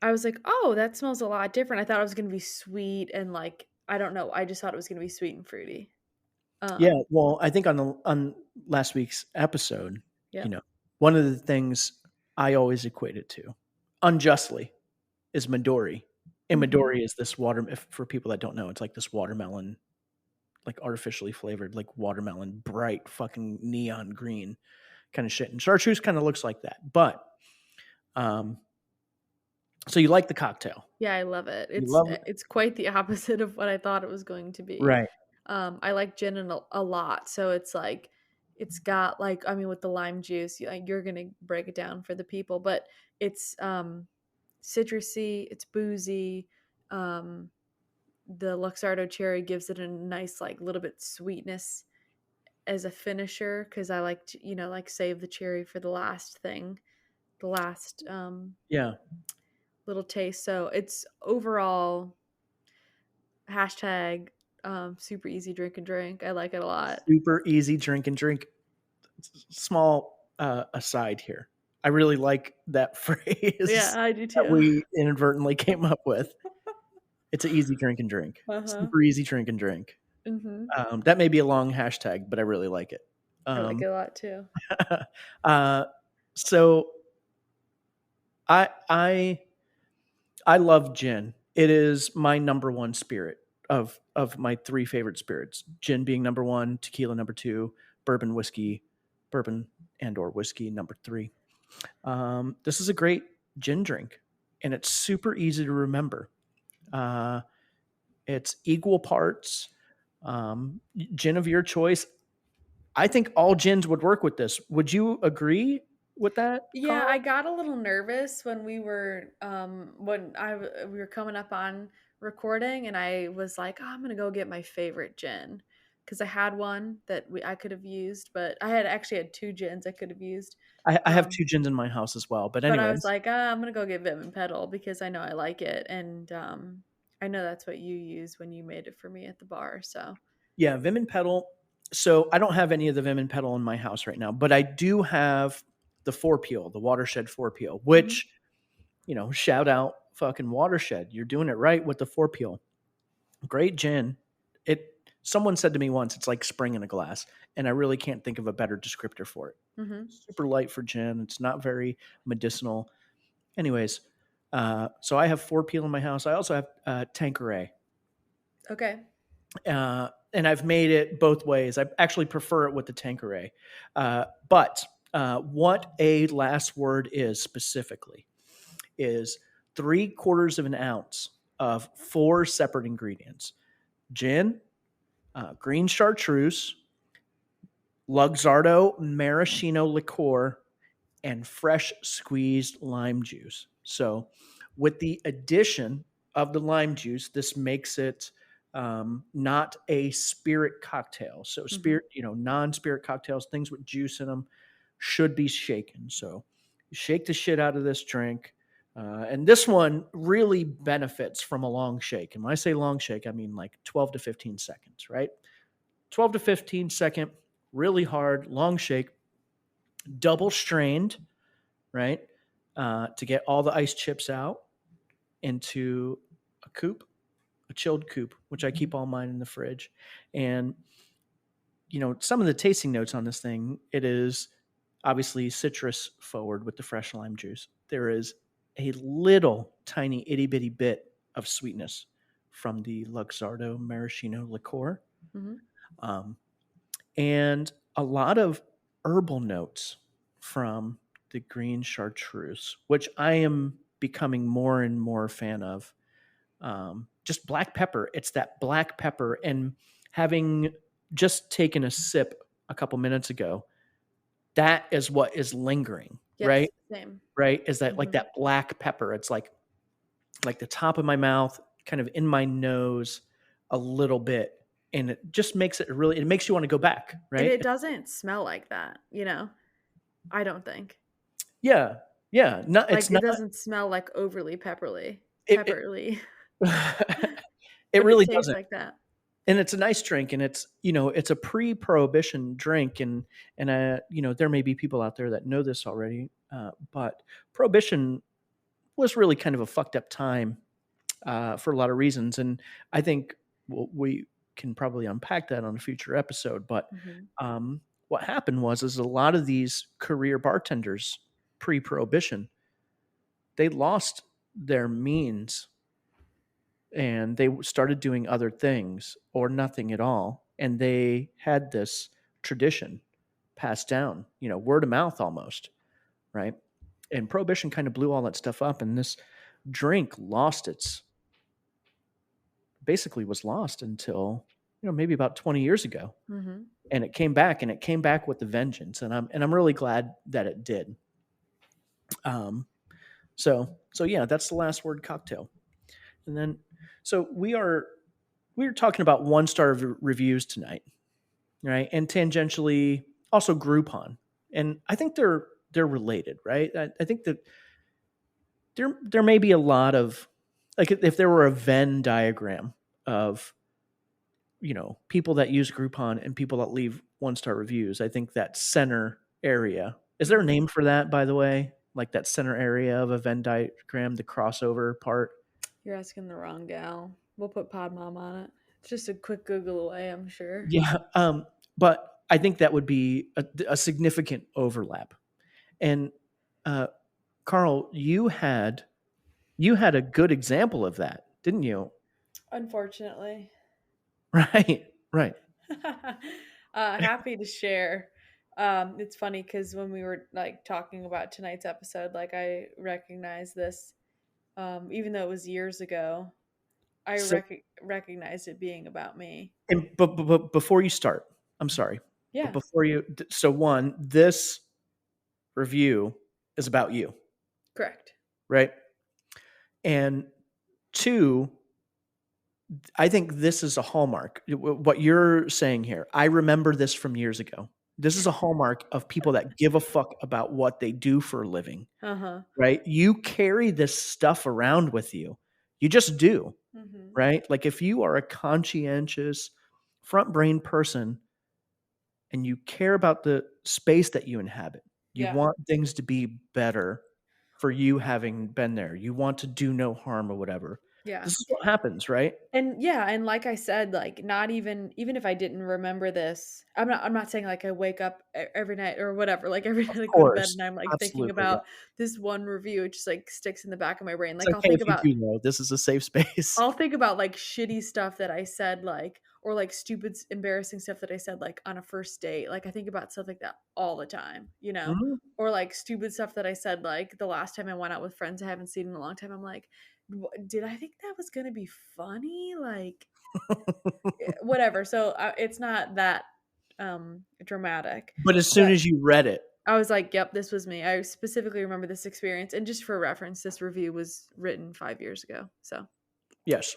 I was like, "Oh, that smells a lot different." I thought it was gonna be sweet and, like, I don't know, I just thought it was gonna be sweet and fruity. Yeah, Um, well, I think on last week's episode, you yep. know, one of the things I always equate it to, unjustly, is Midori. And Mhm. Midori is this water if for people that don't know, it's like this watermelon, like artificially flavored, like watermelon, bright fucking neon green kind of shit. And chartreuse kind of looks like that. But um, so you like the cocktail. Yeah, I love it. You love It's quite the opposite of what I thought it was going to be. right. I like gin and a lot, so it's like it's got, like I mean, with the lime juice, you're gonna break it down for the people, but it's, citrusy, it's boozy, um, the Luxardo cherry gives it a nice, like, little bit sweetness as a finisher because I like to, like save the cherry for the last thing, the last Yeah. little taste. So it's overall hashtag super easy drink and drink. I like it a lot. Super easy drink and drink. Small aside here. I really like that Yeah, phrase I do that too. we inadvertently came up with. It's an easy drink and drink. Uh-huh. Super easy drink and drink. Mhm. That may be a long hashtag, but I really like it. I like Um, it a lot too. uh, so I I I love gin. It is my number one spirit of my three favorite spirits. Gin being number one, tequila number two, bourbon and or whiskey number three. This is a great gin drink, and it's super easy to remember. Uh, it's equal parts gin of your choice. I think all gins would work with this. Would you agree with that, Yeah, I Carl? got a little nervous when we were coming up on recording and I was like, "Oh, I'm going to go get my favorite gin." Cuz I had one that I could have used, but I had actually had two gins I could have used. I have Um two gins in my house as well. But but I was anyways, like, "Ah, I'm going to go get Vim and Pedal because I know I like it and I know that's what you use when you made it for me at the bar." So, yeah, Vim and Pedal. So I don't have any of the Vim and Pedal in my house right now, but I do have the Four Peel, the Watershed Four Peel, mhm. which shout out fucking Watershed. You're doing it right with the Four Peel. Great gin. It. Someone said to me once, it's like spring in a glass, and I really can't think of a better descriptor for it. Mhm. Super light for gin. It's not very medicinal. Anyways, so I have Four Peel in my house. I also have Tanqueray. Okay. And I've made it both ways. I actually prefer it with the Tanqueray. But what a last word is specifically is 3/4 of an ounce of four separate ingredients: gin, green chartreuse, Luxardo maraschino liqueur, and fresh squeezed lime juice. So, with the addition of the lime juice, this makes it not a spirit cocktail. So Mhm. spirit, non-spirit cocktails, things with juice in them, should be shaken. So you shake the shit out of this drink. And this one really benefits from a long shake. And when I say long shake, I mean like 12 to 15 seconds, right? 12 to 15 second, really hard, long shake, double strained, right? To get all the ice chips out into a coupe, a chilled coupe, which I keep all mine in the fridge. And, some of the tasting notes on this thing, it is obviously citrus forward with the fresh lime juice. There is a little tiny itty bitty bit of sweetness from the Luxardo maraschino liqueur. Mhm. Um, and a lot of herbal notes from the green chartreuse, which I am becoming more and more a fan of. Just black pepper. It's that black pepper. And having just taken a sip a couple minutes ago, that is what is lingering, Yes, right? same. Right? Is that like Mhm. that black pepper? It's like the top of my mouth, kind of in my nose a little bit. And it just makes it makes you want to go back, And right? it doesn't smell like that, I don't think. Yeah. Yeah. No, Like, it's it not doesn't smell, like, overly it pepperly, it but it really tastes doesn't. like that. And it's a nice drink, and it's a pre-prohibition drink, and there may be people out there that know this already, but prohibition was really kind of a fucked up time for a lot of reasons, and I think we can probably unpack that on a future episode. But Mhm. what happened is a lot of these career bartenders pre-prohibition, they lost their means and they started doing other things or nothing at all. And they had this tradition passed down, word of mouth almost, right? And prohibition kind of blew all that stuff up. And this drink basically was lost until, maybe about 20 years ago. Mhm. And it came back with the vengeance. And I'm really glad that it did. So yeah, that's the last word cocktail. And then, so we are talking about one-star reviews tonight, right? And tangentially also Groupon. And I think they're related, right? I think that there may be a lot of, like, if there were a Venn diagram of, people that use Groupon and people that leave one-star reviews, I think that center area. Is there a Mhm. name for that, by the way? Like that center area of a Venn diagram, the crossover part? You're asking the wrong gal. We'll put Pod Mom on it. It's just a quick Google away, I'm sure. Yeah, but I think that would be a significant overlap. And uh, Carl, you had a good example of that, didn't you? Unfortunately. Right, right. Happy to share. It's funny because when we were like talking about tonight's episode, like I recognized this, even though it was years ago. I So, recognized it being about me. but before you start, I'm sorry, but Yeah, before so one, this review is about you, correct. right? And two, I think this is a hallmark. What you're saying here, I remember this from years ago. This is a hallmark of people that give a fuck about what they do for a living, Uh huh. right? You carry this stuff around with you. You just do, Mm-hmm. right? Like if you are a conscientious, front brain person and you care about the space that you inhabit, you Yeah. want things to be better for you having been there. You want to do no harm or whatever. Yeah. This is what happens, right? And yeah, and like I said, like not even if I didn't remember this, I'm not saying like I wake up every night or whatever, like every Of night I go to bed course. and I'm like thinking Absolutely, yeah. about this one review. It just like sticks in the back of my brain. It's Like I'll okay think if you about do know. This is a safe space. I'll think about like shitty stuff that I said, like, or like stupid, embarrassing stuff that I said, like on a first date. Like, I think about stuff like that all the time, Mhm. or like stupid stuff that I said, like the last time I went out with friends I haven't seen in a long time. I'm like, did I think that was going to be funny? Like, whatever. So it's not that dramatic. But as soon But as you read it, I was like, yep, this was me. I specifically remember this experience. And just for reference, this review was written 5 years ago. So, yes.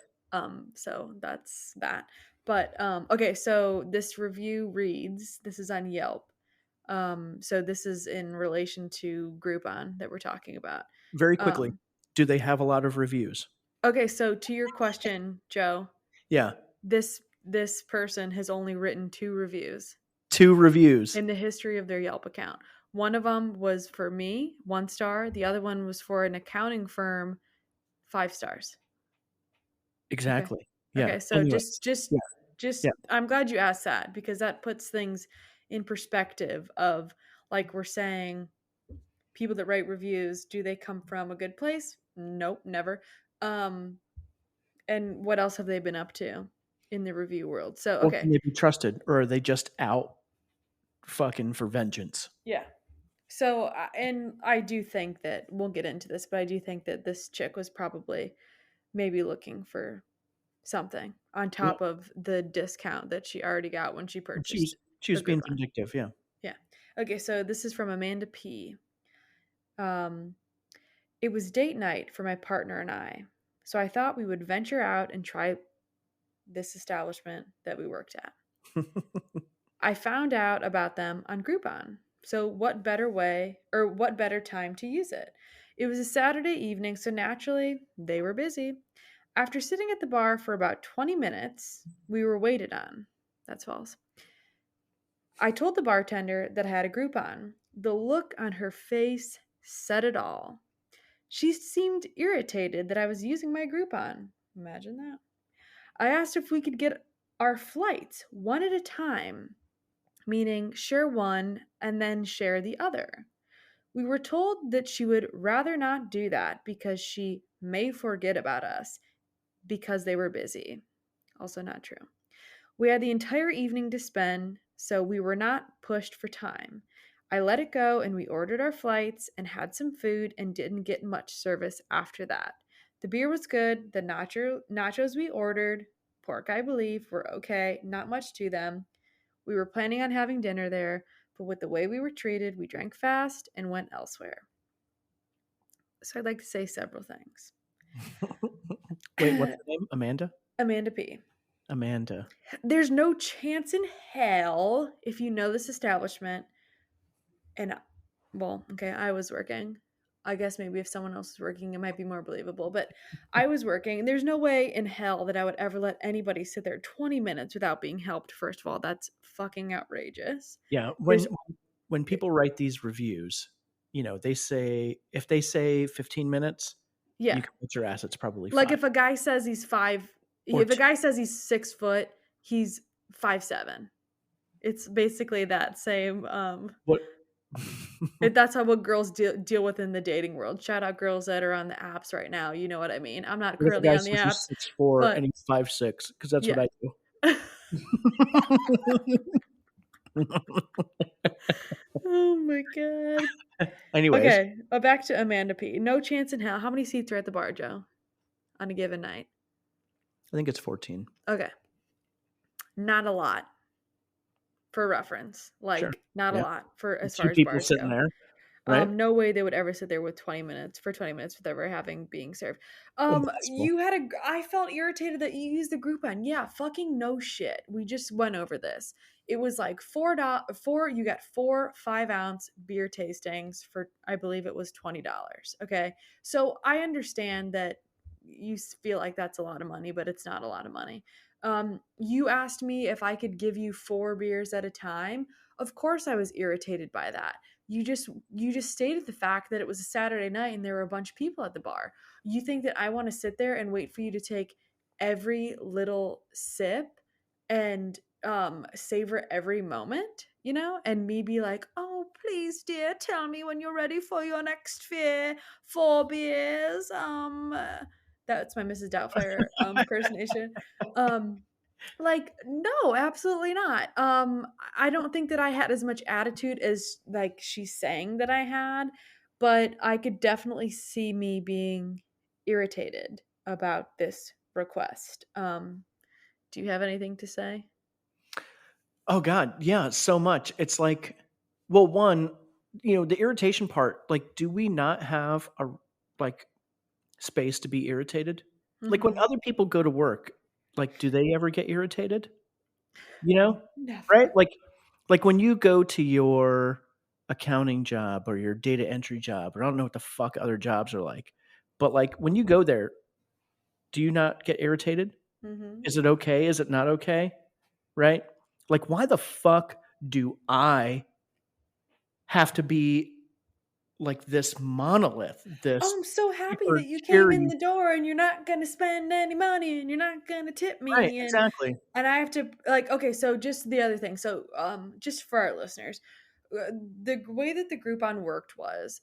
So that's that. But okay, so this review reads, this is on Yelp. So this is in relation to Groupon that we're talking about. Very quickly, Um, do they have a lot of reviews? okay, so to your question, Joe, Yeah, this person has only written 2 reviews 2 reviews. in the history of their Yelp account. One of them was for me, 1 star. The other one was for an accounting firm, 5 stars. Okay. Exactly. Yeah. Okay, so Anyways. Yeah, just yeah. I'm glad you asked that because that puts things in perspective of like we're saying people that write reviews, do they come from a good place? Nope, never. Um and what else have they been up to in the review world? So, Or okay. can they be trusted, or are they just out fucking for vengeance? Yeah. So, and I do think that we'll get into this, but I do think that this chick was probably maybe looking for something on Yeah. top of the discount that she already got when she She purchased was she a was being Groupon. vindictive, yeah. Yeah. Okay, so this is from Amanda P. Um, it was date night for my partner and I, so I thought we would venture out and try this establishment that we worked at. I found out about them on Groupon. So, what better way or what better time to use it? It was a Saturday evening, so naturally, they were busy. After sitting at the bar for about 20 minutes, we were waited on. That's false. I told the bartender that I had a Groupon. The look on her face said it all. She seemed irritated that I was using my Groupon. Imagine that. I asked if we could get our flights one at a time, meaning share one and then share the other. We were told that she would rather not do that because she may forget about us because they were busy. Also, not true. We had the entire evening to spend, so we were not pushed for time. I let it go and we ordered our flights and had some food and didn't get much service after that. The beer was good, the nachos we ordered, pork I believe, were okay, not much to them. We were planning on having dinner there, but with the way we were treated, we drank fast and went elsewhere. So I'd like to say several things. Wait, what's her name? Amanda? Amanda P. Amanda. There's no chance in hell if you know this establishment and well, okay, I was working. I guess maybe if someone else was working, it might be more believable. But I was working. There's no way in hell that I would ever let anybody sit there 20 minutes without being helped. First of all, that's fucking outrageous. Yeah, There's, when people write these reviews, they say if they say 15 minutes, you yeah. can put your ass, it's probably Like 5 if a guy says he's or if a 2. guy says he's 6 foot, he's 5'7". It's basically that same. What That's how what girls deal with in the dating world. Shout out girls that are on the apps right now. You know what I mean. I'm not what if a currently guy on the says he's apps, 6'4" but and he's 5'6"? Because that's what yeah. I do. Oh my god. Anyways, Okay, back to Amanda P. No chance in hell. How many seats are at the bar, Joe, on a given night? I think it's 14. Okay, not a lot for reference. Sure. Like not a Yeah. lot for as far 2 as people bars sitting go. there, right? No way they would ever sit there with 20 minutes for 20 minutes with ever having being served. Impossible. I felt irritated that you used the Groupon. Yeah, fucking no shit. We just went over this. It was like you got 4 5-ounce beer tastings for I believe it was $20. Okay. So I understand that you feel like that's a lot of money, but it's not a lot of money. You asked me if I could give you 4 beers at a time. Of course I was irritated by that. You just stated the fact that it was a Saturday night and there were a bunch of people at the bar. You think that I want to sit there and wait for you to take every little sip and savor every moment, and me be like, "Oh, please, dear, tell me when you're ready for your next 4 beers." That's my Mrs. Doubtfire impersonation. Um like, no, absolutely not. I don't think that I had as much attitude as like she's saying that I had, but I could definitely see me being irritated about this request. Do you have anything to say? Oh god, yeah, so much. It's like, well, one, the irritation part, like, do we not have a like space to be irritated? Like, when Mhm. other people go to work, like, do they ever get irritated? You know? Right? Never. Like, when you go to your accounting job or your data entry job, or I don't know what the fuck other jobs are like, but, like, when you go there, do you not get irritated? Mhm. Is it okay? Is it not okay? Right? Like, why the fuck do I have to be like this monolith, "Oh, this I'm so happy super that you came in cheery. the door and you're not gonna spend any money and you're not gonna tip Right, me," exactly. and I have to like, okay, so just the other thing. So, just for our listeners, way that the Groupon worked was,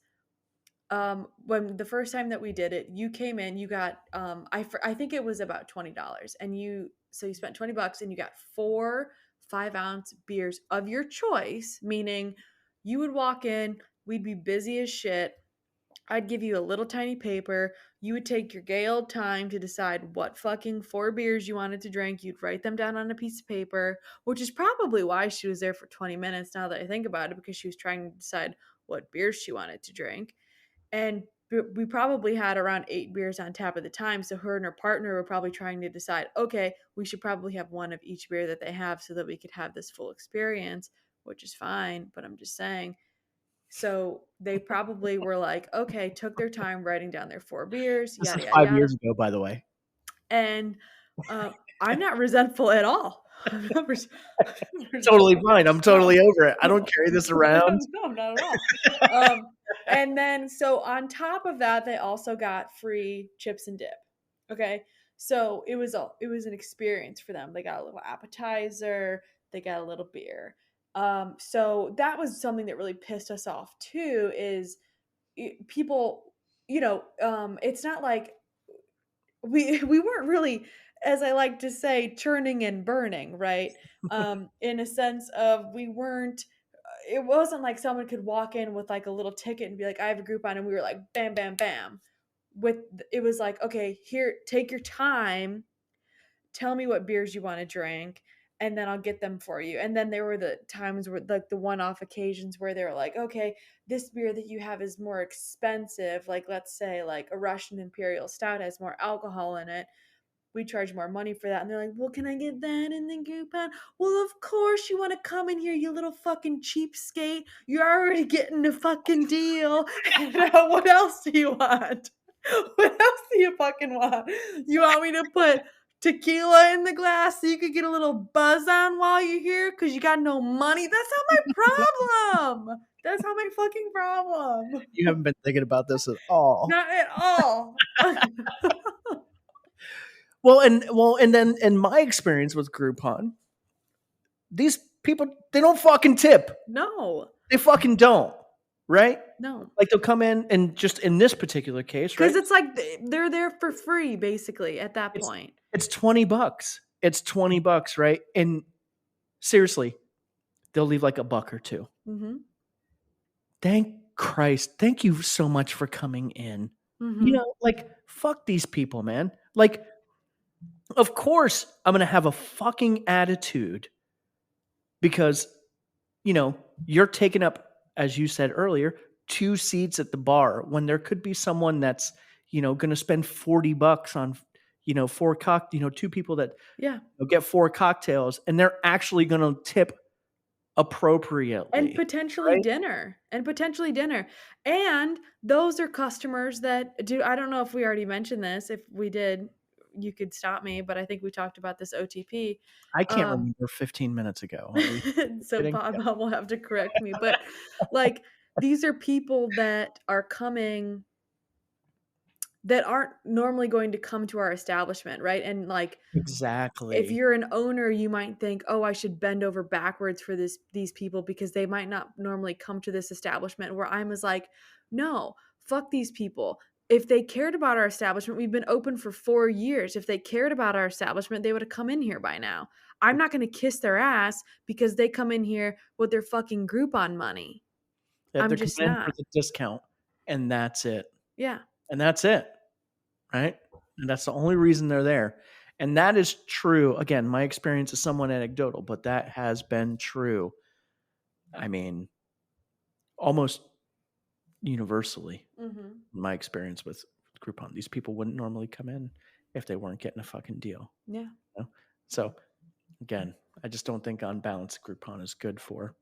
when the first time that we did it, you came in, you got, I think it was about $20, and you spent $20 and you got 4 5-ounce beers of your choice, meaning you would walk in, we'd be busy as shit. I'd give you a little tiny paper. You would take your gay old time to decide what fucking 4 beers you wanted to drink. You'd write them down on a piece of paper, which is probably why she was there for 20 minutes now that I think about it, because she was trying to decide what beers she wanted to drink. And we probably had around 8 beers on tap at the time. So her and her partner were probably trying to decide, okay, we should probably have one of each beer that they have so that we could have this full experience, which is fine. But I'm just saying, so they probably were like, okay, took their time writing down their 4 beers, This yada, is yada, 5 yada. years ago, by the way. And I'm not resentful at all. I'm not, I'm not Totally resentful. fine, I'm No, totally over it. I don't no, carry this around. no, not at all. Um, and then, so on top of that, they also got free chips and dip. Okay. So it was an experience for them. They got a little appetizer, they got a little beer. So that was something that really pissed us off too, is people, it's not like we weren't really, as I like to say, churning and burning, right? In a sense of, we weren't, it wasn't like someone could walk in with like a little ticket and be like, I have a Groupon, and we were like, bam, bam, bam. With it was like, okay, here, take your time, tell me what beers you want to drink, and then I'll get them for you. And then there were the times where, like, the one-off occasions where they were like, okay, this beer that you have is more expensive, like, let's say like a Russian Imperial Stout has more alcohol in it, we charge more money for that. And they're like, well, can I get that in the Groupon? Well, of course you want to come in here, you little fucking cheapskate. You're already getting a fucking deal. And now what else do you want? What else do you fucking want? You want me to put tequila in the glass so you could get a little buzz on while you're here because you got no money? That's not my problem. That's not my fucking problem. You haven't been thinking about this at all. Not at all. And then in my experience with Groupon, these people, they don't fucking tip. No, They fucking don't, right? no. Like, they'll come in and just in this particular case, Because right? it's like they're there for free, basically, at that It's point. it's $20. It's $20, right? And seriously, they'll leave like a buck or 2. Mhm, Thank Christ. Thank you so much for coming in. mhm. Like, fuck these people, man. Like, of course, I'm gonna have a fucking attitude because, you know, you're taking up, as you said earlier, 2 seats at the bar when there could be someone that's, gonna spend $40 on, 4 2 people that Yeah, get 4 cocktails, and they're actually gonna tip and appropriately, potentially right? dinner, and those are customers that do, I don't know if we already mentioned this. If we did, you could stop me, but I think we talked about this OTP. I can't Um, remember 15 minutes ago. Are you so kidding? Bob will have to correct me, but, like, these are people that are coming that aren't normally going to come to our establishment, right? And, like, if Exactly. you're an owner, you might think, "Oh, I should bend over backwards for these people because they might not normally come to this establishment," where I was like, "No, fuck these people. If they cared about our establishment, we've been open for 4 years. If they cared about our establishment, they would have come in here by now. I'm not gonna kiss their ass because they come in here with their fucking Groupon money. That I'm they're just coming in for not." the discount, and that's it. Yeah. And that's it, right? And that's the only reason they're there. And that is true. Again, my experience is somewhat anecdotal, but that has been true. I mean, almost universally Mhm. in my experience with Groupon. These people wouldn't normally come in. if they weren't getting a fucking deal. Yeah. You know? So again, I just don't think on balance Groupon is good for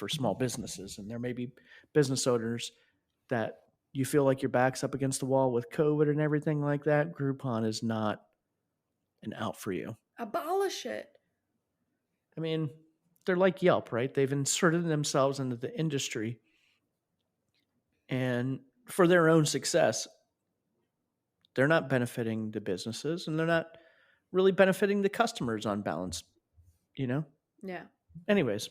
small businesses. And there may be business owners that you feel like your back's up against the wall with COVID and everything like that. Groupon is not an out for you. Abolish it. I mean, they're like Yelp, right? They've inserted themselves into the industry and for their own success, they're not benefiting the businesses and they're not really benefiting the customers on balance, you know? Yeah. Anyways,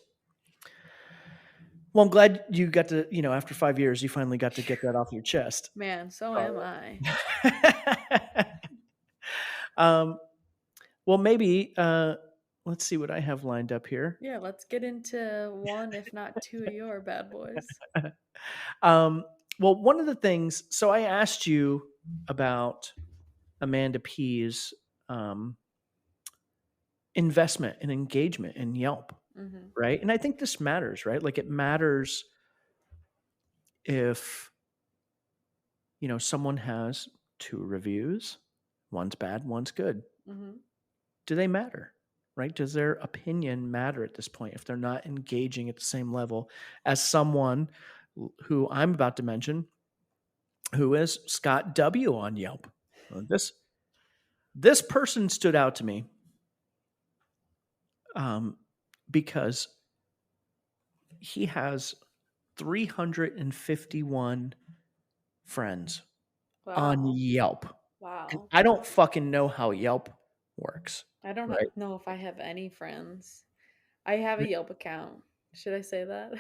well, I'm glad you got to, after 5 years, you finally got to get that off your chest. Man, so am I. um, well, maybe let's see what I have lined up here. Yeah, let's get into one, if not two of your bad boys. Well, one of the things, so I asked you about Amanda P's investment and engagement in Yelp, Mm-hmm. right? And I think this matters, right? Like it matters if, someone has 2 reviews, one's bad, one's good. Mm-hmm. Do they matter? Right? Does their opinion matter at this point if they're not engaging at the same level as someone who I'm about to mention, who is Scott W. on Yelp? This person stood out to me because he has 351 friends on Wow. Yelp. And Wow. I don't fucking know how Yelp works, I don't right? know if I have any friends. I have a Yelp account. Should I say that?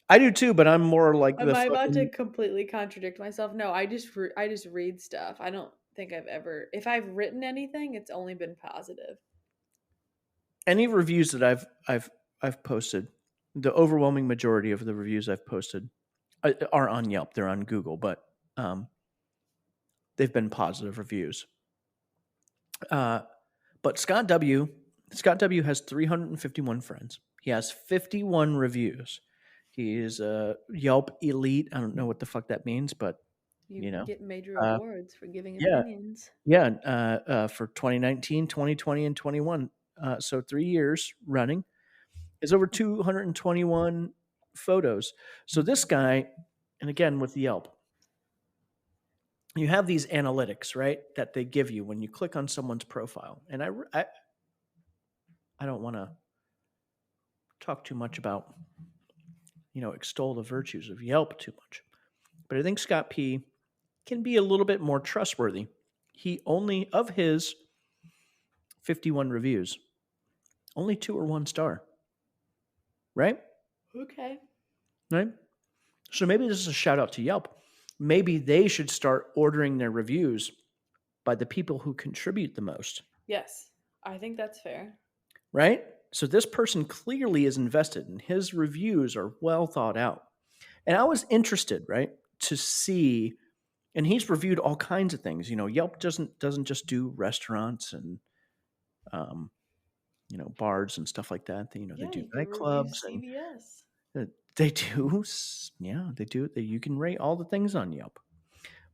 I do too, but I'm more like Am the I about to fucking completely contradict myself? No, I just read stuff. I don't think I've ever, if I've written anything, it's only been positive. any reviews that I've posted. The overwhelming majority of the reviews I've posted are on Yelp. They're on Google, but they've been positive reviews. But Scott W. has 351 friends. He has 51 reviews. He is a Yelp elite. I don't know what the fuck that means, but You get major uh, awards for giving yeah, opinions. yeah. For 2019, 2020, and 21, so 3 years running, is over 221 photos. So this guy, and again with Yelp, you have these analytics, right, that they give you when you click on someone's profile. And I don't want to talk too much about, extol the virtues of Yelp too much. But I think Scott P can be a little bit more trustworthy. He only, of his 51 reviews, only 2 are 1 star. Right? Okay. Right? So maybe this is a shout out to Yelp. Maybe they should start ordering their reviews by the people who contribute the most. Yes, I think that's fair. Right? So this person clearly is invested and his reviews are well thought out. And I was interested, right, to see, and he's reviewed all kinds of things. Yelp doesn't just do restaurants and bars and stuff like that. They Yeah, do you could review nightclubs and CVS. they do. Yeah, they do. You can rate all the things on Yelp.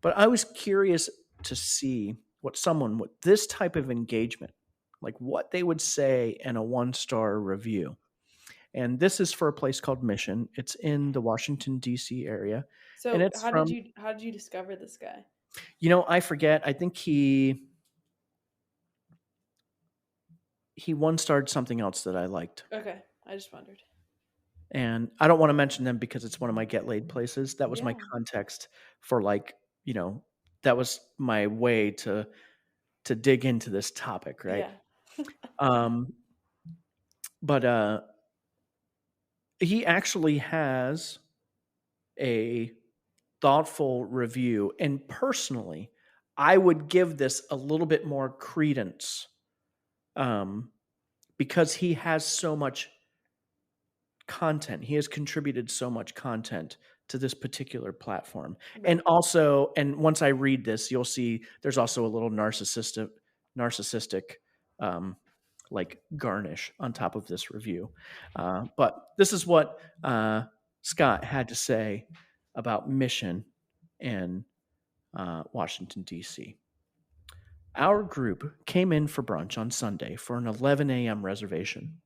But I was curious to see what someone with this type of engagement, like what they would say in a 1-star review. And this is for a place called Mission. It's in the Washington, D.C. area. And So it's from, how did you discover this guy? I forget. I think he 1-starred something else that I liked. Okay, I just wondered. And I don't want to mention them because it's one of my get laid places. That was my Yeah. context for that was my way to dig into this topic, right? Yeah. But he actually has a thoughtful review, and personally, I would give this a little bit more credence, because he has so much content. He has contributed so much content to this particular platform. Right. And also, and once I read this, you'll see there's also a little narcissistic like garnish on top of this review. But this is what Scott had to say about Mission and Washington, D.C. Our group came in for brunch on Sunday for an 11 a.m. reservation.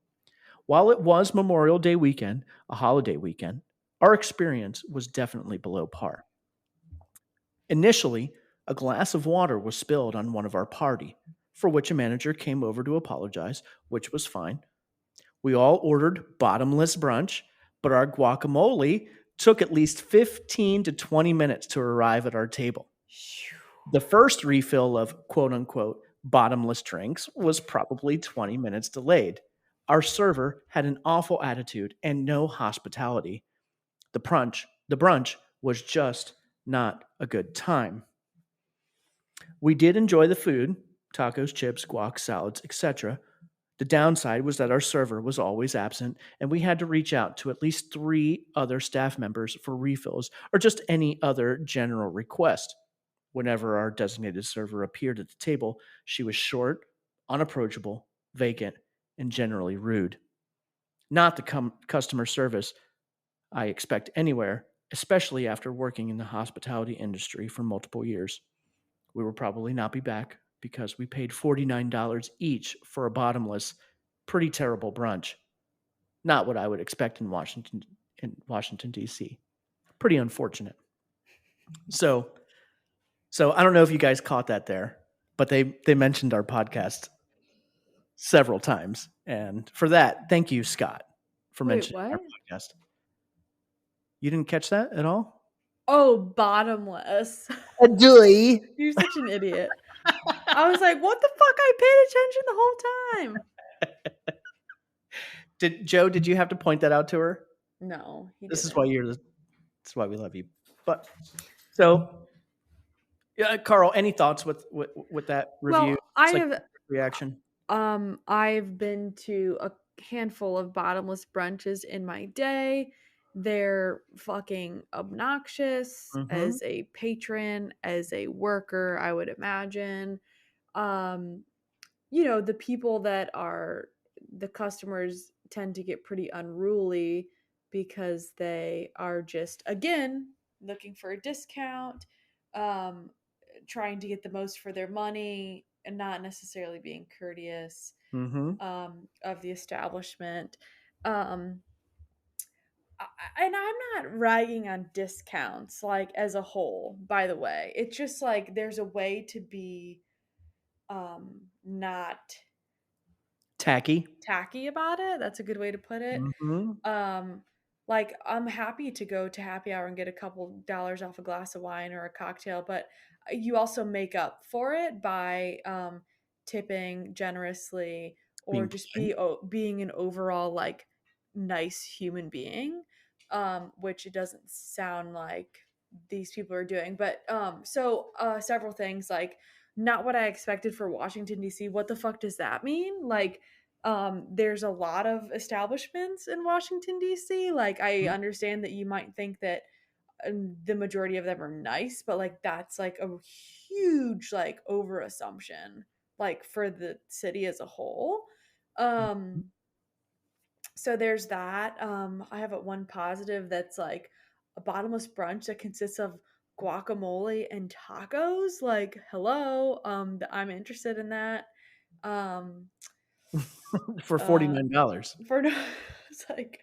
While it was Memorial Day weekend, a holiday weekend, our experience was definitely below par. Initially, a glass of water was spilled on one of our party, for which a manager came over to apologize, which was fine. We all ordered bottomless brunch, but our guacamole took at least 15 to 20 minutes to arrive at our table. The first refill of quote unquote bottomless drinks was probably 20 minutes delayed. Our server had an awful attitude and no hospitality. The brunch was just not a good time. We did enjoy the food, tacos, chips, guac, salads, etc. The downside was that our server was always absent, and we had to reach out to at least 3 other staff members for refills or just any other general request. Whenever our designated server appeared at the table, she was short, unapproachable, vacant, and generally rude. Not the customer service I expect anywhere, especially after working in the hospitality industry for multiple years. We will probably not be back because we paid $49 each for a bottomless, pretty terrible brunch. Not what I would expect in Washington D.C. Pretty unfortunate. So I don't know if you guys caught that there, but they mentioned our podcast several times, and for that, thank you, Scott, for Wait, mentioning our what? podcast. You didn't catch that at all? Oh, bottomless. Joy. You're such an idiot. I was like, what the fuck? I paid attention the whole time. Did you have to point that out to her? No, he This is didn't. why you're. This is why we love you. But so, yeah, Carl, any thoughts with that review? Well, I It's like have reaction. I've been to a handful of bottomless brunches in my day. They're fucking obnoxious Mm-hmm. as a patron, as a worker, I would imagine. Um, the people that are the customers tend to get pretty unruly because they are just again looking for a discount, um, trying to get the most for their money and not necessarily being courteous Mm-hmm. of the establishment. Um, and I'm not ragging on discounts like as a whole, by the way. It's just like there's a way to be not Tacky. tacky about it. That's a good way to put it. Mm-hmm. Um, like I'm happy to go to happy hour and get a couple dollars off a glass of wine or a cocktail, but you also make up for it by tipping generously or Being just polite. being an overall like nice human being, which it doesn't sound like these people are doing. But several things like not what I expected for Washington D.C. What the fuck does that mean? Like there's a lot of establishments in Washington D.C. Like I understand that you might think that the majority of them are nice, but like that's like a huge like over assumption like for the city as a whole. Mm-hmm. Um so there's that. I have one positive that's like a bottomless brunch that consists of guacamole and tacos. Like, hello, I'm interested in that. Um, For uh, $49. for no, it's like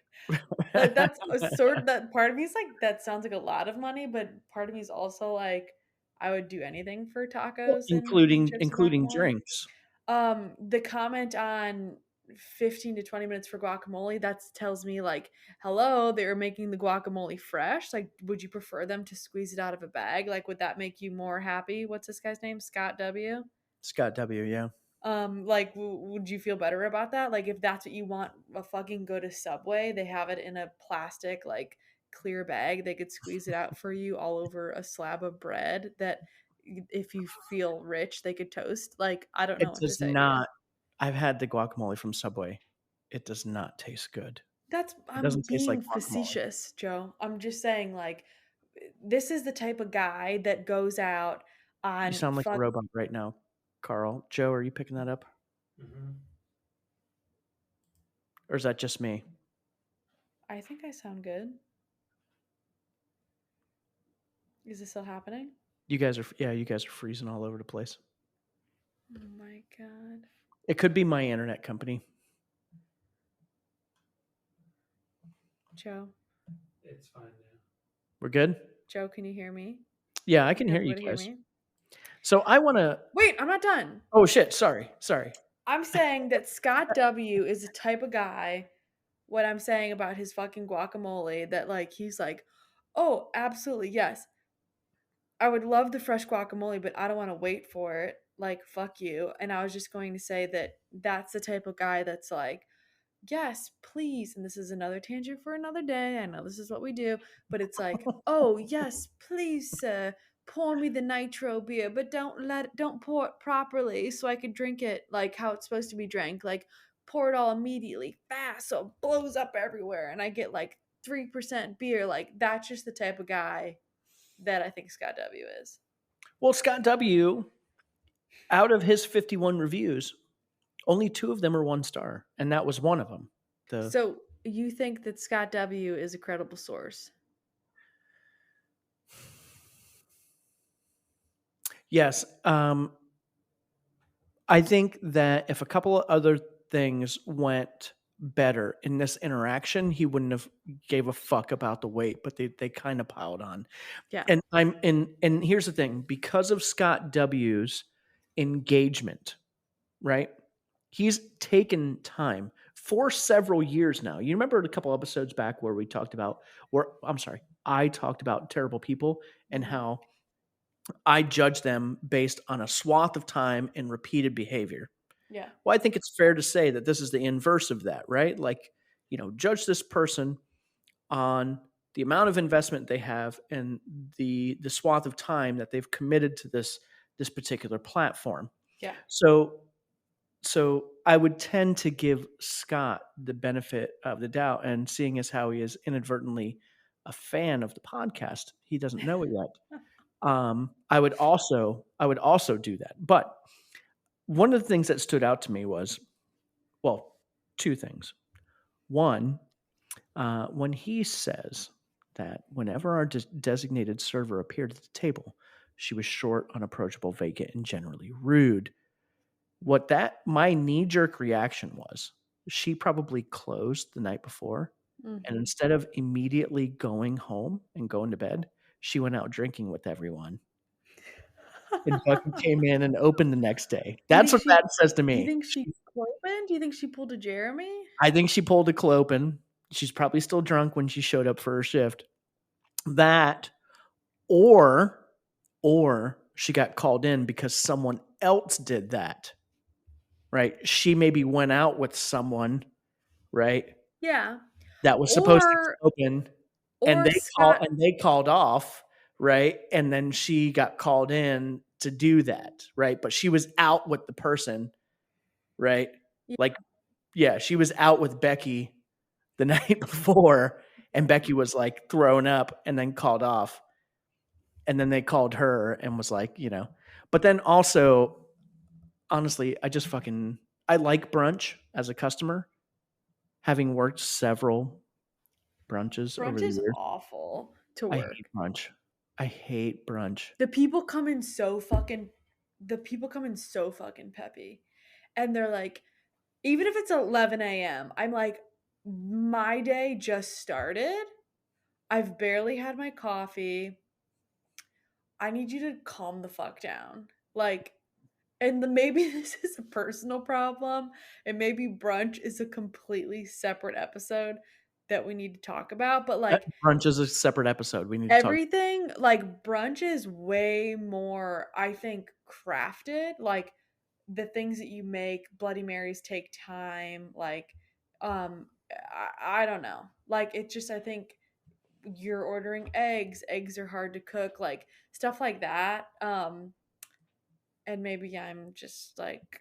that's a sort that part of me is like that sounds like a lot of money, but part of me is also like I would do anything for Well, tacos and including chips and including guacamole. drinks. The comment on 15 to 20 minutes for guacamole, that tells me like, hello, they were making the guacamole fresh. Like, would you prefer them to squeeze it out of a bag? Like, would that make you more happy? What's this guy's name? Scott W. Scott W. Yeah. Like, would you feel better about that? Like, if that's what you want, fucking go to Subway. They have it in a plastic, like, clear bag. They could squeeze it out for you all over a slab of bread that if you feel rich, they could toast. Like, I don't know It what to does say to you. not. I've had the guacamole from Subway. It does not taste good. That's It I'm doesn't taste like being guacamole. facetious, Joe. I'm just saying like this is the type of guy that goes out You on sound like a fuck robot right now, Carl. Joe, are you picking that up? Mhm. Or is that just me? I think I sound good. Is this still happening? You guys are freezing all over the place. Oh my god. It could be my internet company. Joe. It's fine now. We're good? Joe, can you hear me? Yeah, I can hear you Everybody hear guys. me? So I want to Wait, I'm not done. Oh shit, sorry. I'm saying that Scott W is the type of guy, what I'm saying about his fucking guacamole, that like he's like, oh, absolutely, yes. I would love the fresh guacamole, but I don't want to wait for it. Like, fuck you. And I was just going to say that that's the type of guy that's like, yes, please. And this is another tangent for another day. I know this is what we do, but it's like, oh, yes, please, sir, pour me the nitro beer, but don't pour it properly so I could drink it like how it's supposed to be drank. Like, pour it all immediately, fast, so it blows up everywhere, and I get like 3% beer. Like, that's just the type of guy that I think Scott W is. Well, Scott W, out of his 51 reviews, only 2 of them are 1 star, and that was one of them. So you think that Scott W is a credible source? Yes, I think that if a couple of other things went better in this interaction, he wouldn't have gave a fuck about the weight, but they kind of piled on. Yeah. And here's the thing, because of Scott W's engagement, right? He's taken time for several years now. You remember a couple episodes back where I talked about terrible people and how I judge them based on a swath of time and repeated behavior. Yeah. Well, I think it's fair to say that this is the inverse of that, right? Like, judge this person on the amount of investment they have and the swath of time that they've committed to this particular platform. Yeah. So I would tend to give Scott the benefit of the doubt, and seeing as how he is inadvertently a fan of the podcast, he doesn't know it yet. I would also do that. But one of the things that stood out to me was, well, 2 things. One, when he says that whenever our designated server appeared at the table, she was short, unapproachable, vacant, and generally rude. My knee-jerk reaction was, she probably closed the night before, and Mhm. instead of immediately going home and going to bed, she went out drinking with everyone and fucking came in and opened the next day. That's what that says to You me. think she opened? Do you think she pulled a Jeremy? I think she pulled a clopen. She's probably still drunk when she showed up for her shift. That, or she got called in because someone else did that. Right? She maybe went out with someone, right? Yeah. That was supposed to Or open, and or Scott they called off, right? And then she got called in to do that, right? But she was out with the person, right? Yeah. Like, yeah, she was out with Becky the night before, and Becky was like thrown up and then called off. And then they called her and was like, but then also, honestly, I like brunch as a customer, having worked several brunches over brunch the is years. awful to I work. hate brunch. I hate brunch. The people come in so fucking peppy. And they're like, even if it's 11 a.m., I'm like, my day just started. I've barely had my coffee. I need you to calm the fuck down. Like, maybe this is a personal problem, and maybe brunch is a completely separate episode that we need to talk about. But like, Brunch is a separate episode. We need to talk. everything, like, brunch is way more, I think, crafted. Like, the things that you make, Bloody Marys take time. Like, I don't know. Like, it's just, I think you're ordering eggs are hard to cook, like stuff like that. And maybe I'm just like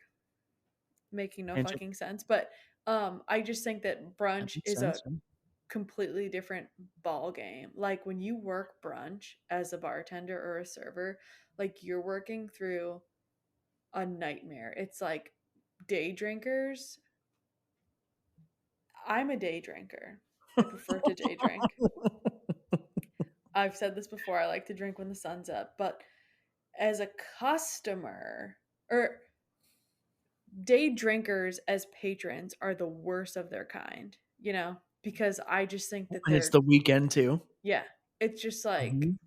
making no Tangent. fucking sense, but I just think that That brunch makes is a sense. completely different ball game. Like, when you work brunch as a bartender or a server, like, you're working through a nightmare. It's like day drinkers. I'm a day drinker. I prefer to day drink. I've said this before. I like to drink when the sun's up, but as a customer, or day drinkers as patrons are the worst of their kind, because I just think that And it's the weekend too. yeah, it's just like Mhm.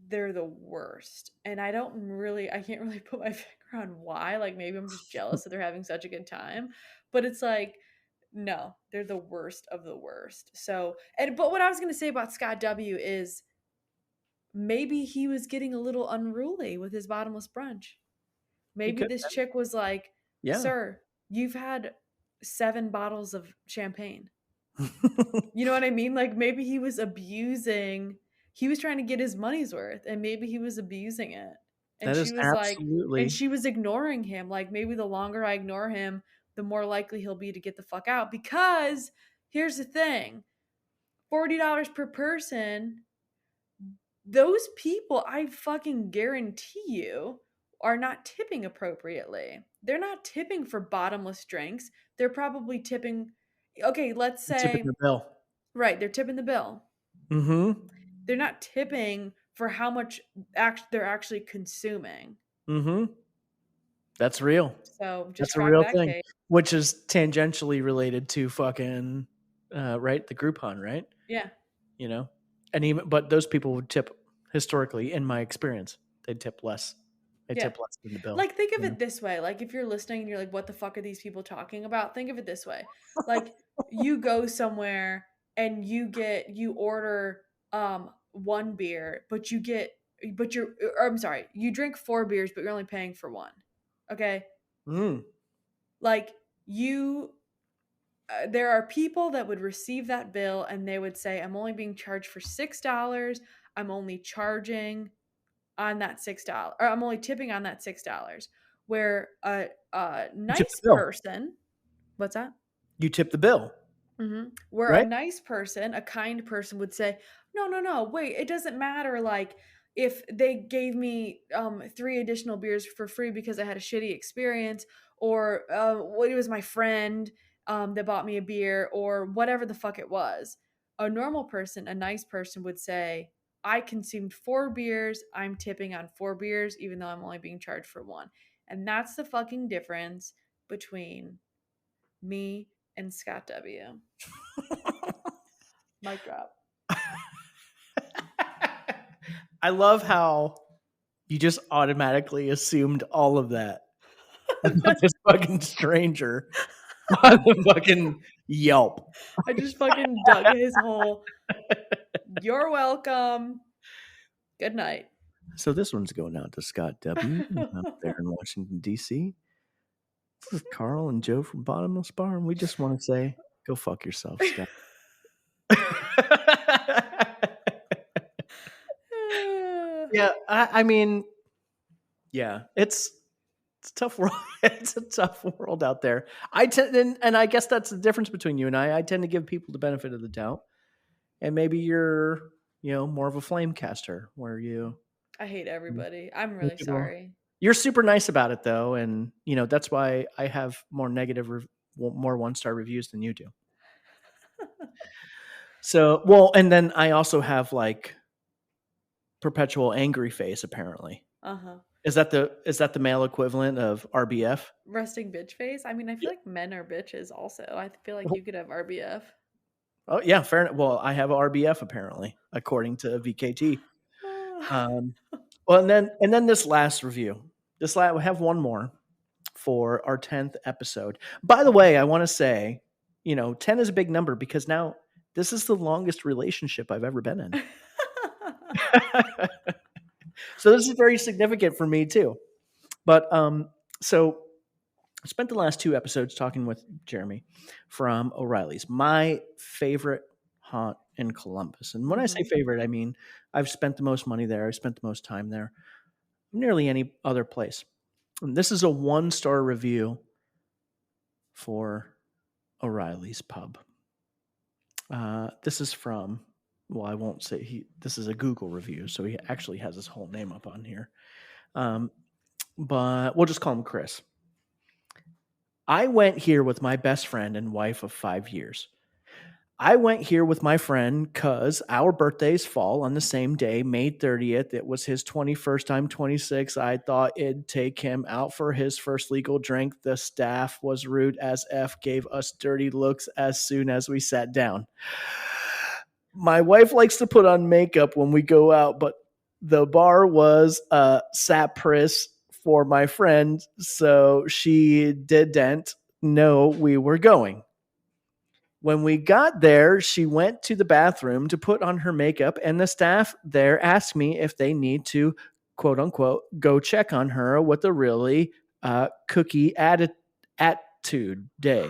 they're the worst. And I can't really put my finger on why. Like maybe I'm just jealous that they're having such a good time, but it's like no, they're the worst of the worst. So, but what I was going to say about Scott W is maybe he was getting a little unruly with his bottomless brunch. He Maybe could. this chick was like, Yeah. "Sir, you've had 7 bottles of champagne." You know what I mean? Like maybe he was trying to get his money's worth and maybe he was abusing it. And That she is was like and absolutely she was ignoring him. Like maybe the longer I ignore him, the more likely he'll be to get the fuck out because here's the thing. $40 per person, those people, I fucking guarantee you, are not tipping appropriately. They're not tipping for bottomless drinks. They're probably tipping. Okay, let's tipping say, the bill. right, they're tipping the bill. Mhm. They're not tipping for how much they're actually consuming. Mhm. That's real. So just That's a crack real that thing, case. which is tangentially related to fucking, right, the Groupon, right? Yeah. You know? And even but those people would tip historically, in my experience, they tip less. They Yeah. tip less than the bill, Like, think of you know? it this way, like, if you're listening and you're like, "What the fuck are these people talking about?" Think of it this way, like, you go somewhere and you order, 1 beer, but you're or I'm sorry, you drink 4 beers, but you're only paying for 1, okay? Mm. Like, there are people that would receive that bill and they would say, "I'm only being charged for $6, I'm only charging on that $6 or I'm only tipping on that $6." Where a You tip the nice bill. person, what's that? You tip the bill, Where a right? nice person, a kind person would say, "No, no, no, wait, it doesn't matter like if they gave me 3 additional beers for free because I had a shitty experience or what it was my friend that bought me a beer or whatever the fuck it was." A normal person, a nice person would say, "I consumed 4 beers, I'm tipping on 4 beers even though I'm only being charged for 1." And that's the fucking difference between me and Scott W. Mic drop. I love how you just automatically assumed all of that about this fucking stranger on the fucking Yelp. I just fucking dug his hole. You're welcome. Good night. So this one's going out to Scott W. up there in Washington, D.C. This is Carl and Joe from Bottomless Bar, and we just want to say, go fuck yourself, Scott. Yeah, I mean, yeah, it's a tough world. It's a tough world out there. I tend, and I guess that's the difference between you and I. I tend to give people the benefit of the doubt, and maybe you're, more of a flame caster, where I hate everybody. I'm you really know, sorry. you're super nice about it though, and that's why I have more more 1-star reviews than you do. So, well, and then I also have like perpetual angry face. Apparently, Uh-huh. is that the male equivalent of RBF? Resting bitch face. I mean, I feel Yeah. like men are bitches also. I feel like you could have RBF. Oh yeah, fair enough. Well, I have RBF apparently, according to VKT. Um, well, and then this last review. We have one more for our 10th episode. By the way, I want to say, 10 is a big number because now this is the longest relationship I've ever been in. So this is very significant for me too. But so I spent the last 2 episodes talking with Jeremy from O'Reilly's, my favorite haunt in Columbus. And when I say Mhm. favorite, I mean I've spent the most money there. I've spent the most time there, nearly any other place. And this is a 1-star review for O'Reilly's Pub. This is from, well, I won't say this is a Google review, so he actually has his whole name up on here. But we'll just call him Chris. I went here with my best friend and wife of 5 years. I went here with my friend because our birthdays fall on the same day, May 30th. It was his 21st. I'm 26. I thought it'd take him out for his first legal drink. The staff was rude as F, gave us dirty looks as soon as we sat down. My wife likes to put on makeup when we go out, but the bar was Saprise for my friend, so she didn't know we were going. When we got there, she went to the bathroom to put on her makeup, and the staff there asked me if they need to, quote unquote, go check on her with a really cookie attitude day.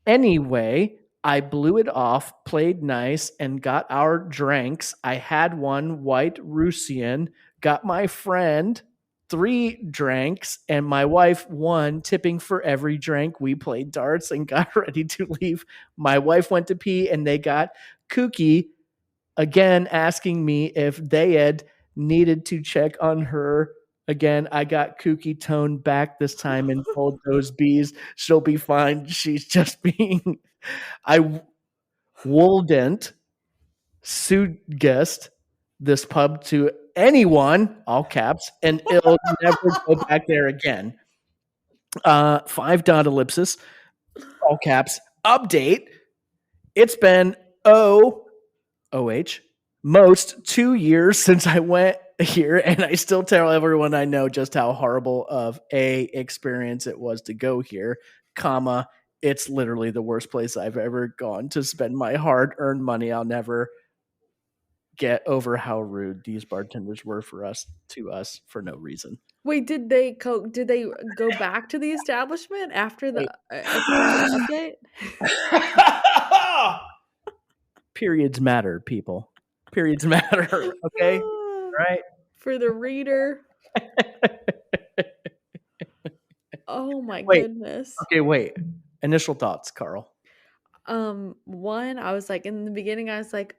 Anyway, I blew it off, played nice, and got our drinks. I had one white Russian, got my friend 3 drinks, and my wife 1, tipping for every drink. We played darts and got ready to leave. My wife went to pee, and they got kooky again, asking me if they had needed to check on her. Again, I got kooky toned back this time and told those bees she'll be fine. She's just being. I wouldn't suggest this pub to anyone, all caps, and it'll never go back there again. 5 dot ellipsis, all caps, update. It's been most 2 years since I went here, and I still tell everyone I know just how horrible of a experience it was to go here, comma, it's literally the worst place I've ever gone to spend my hard-earned money. I'll never get over how rude these bartenders were to us for no reason. Wait, did they go back to the establishment after the Wait. at the end of the update? Periods matter, people. Periods matter, okay? Right? For the reader. Oh my Wait. goodness. Okay, wait. Initial thoughts, Carl. One, I was like, in the beginning, I was like,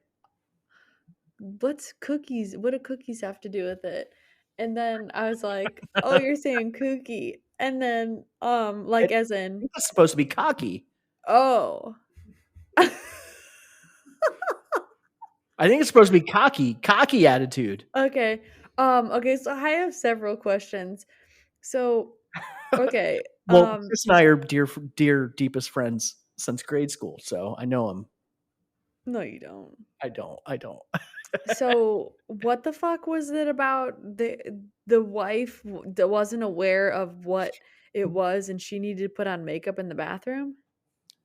what's cookies? What do cookies have to do with it? And then I was like, oh, you're saying kooky. And then, I like as think in, it's supposed to be cocky. oh. I think it's supposed to be cocky attitude. Okay. Okay, so I have several questions. So, okay. Well, Chris and I are dear, deepest friends since grade school, so I know him. No, you don't. I don't. So, what the fuck was it about the wife that wasn't aware of what it was and she needed to put on makeup in the bathroom?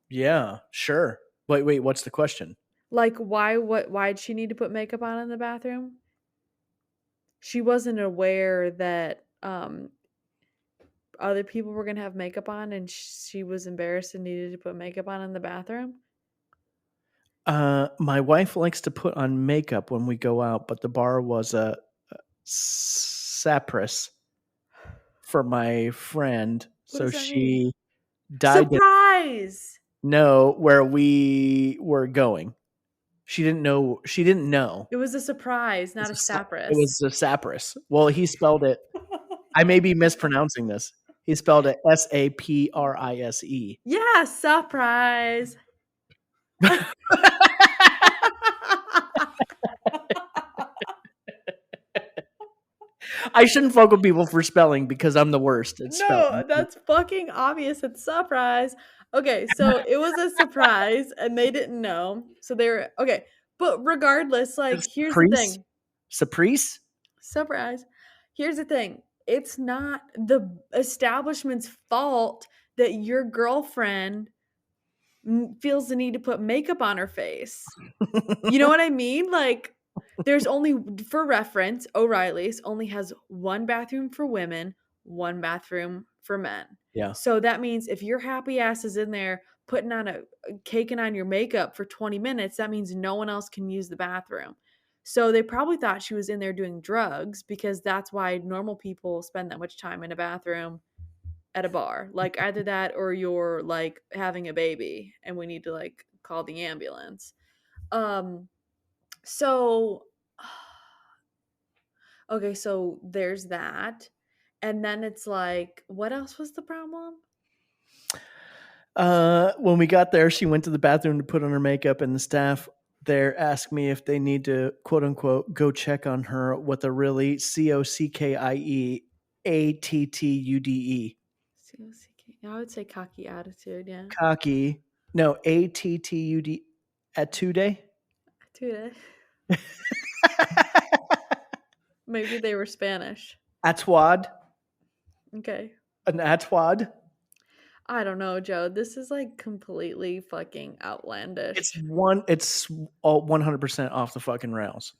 Yeah, sure. Wait, what's the question? Like why'd she need to put makeup on in the bathroom? She wasn't aware that other people were going to have makeup on and she was embarrassed and needed to put makeup on in the bathroom? My wife likes to put on makeup when we go out, but the bar was a Sapris for my friend, What so does that mean? she died to Surprise! know where we were going. She didn't know. She didn't know. It was a surprise, It not was a it was sapris. the Sapris. Well, he spelled it. I may be mispronouncing this. He spelled it Saprise. Yeah, surprise. I shouldn't fuck with people for spelling because I'm the worst at No, spelling. that's fucking obvious. It's surprise. Okay, so it was a surprise and they didn't know. So they were okay. But regardless, like, here's the Saprise? thing. Saprise? Surprise. Here's the thing. It's not the establishment's fault that your girlfriend feels the need to put makeup on her face. You know what I mean? Like, there's only, for reference, O'Reilly's only has one bathroom for women, one bathroom for men. Yeah. So that means if your happy ass is in there putting on caking on your makeup for 20 minutes, that means no one else can use the bathroom. So they probably thought she was in there doing drugs because that's why normal people spend that much time in a bathroom at a bar. Like either that or you're like having a baby and we need to like call the ambulance. Um so okay, so there's that. And then it's like, what else was the problem? When we got there, she went to the bathroom to put on her makeup, and the staff there asked me if they need to, quote unquote, go check on her with a really COCKIEATTUDE C-O-C-K. I would say cocky attitude. Yeah. cocky. No, ATTUD at 2 day. Dude, maybe they were Spanish. Atwad. Okay. An atwad. I don't know, Joe. This is like completely fucking outlandish. It's all 100% off the fucking rails.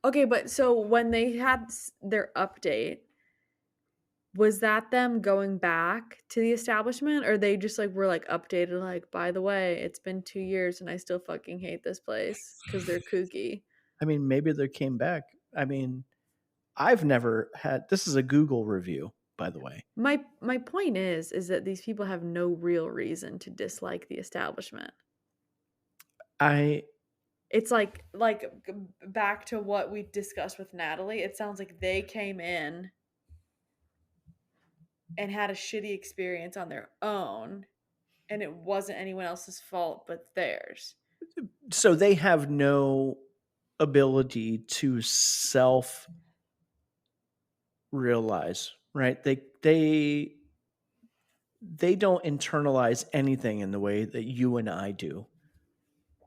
Okay, but so when they had their update, was that them going back to the establishment, or they just like were like updated like, by the way, it's been 2 years and I still fucking hate this place because they're kooky. I mean, maybe they came back. I mean, I've never had, this is a Google review, by the way. My point is that these people have no real reason to dislike the establishment. I It's like back to what we discussed with Natalie. It sounds like they came in and had a shitty experience on their own, and it wasn't anyone else's fault but theirs. so they have no ability to self realize, right? They don't internalize anything in the way that you and I do,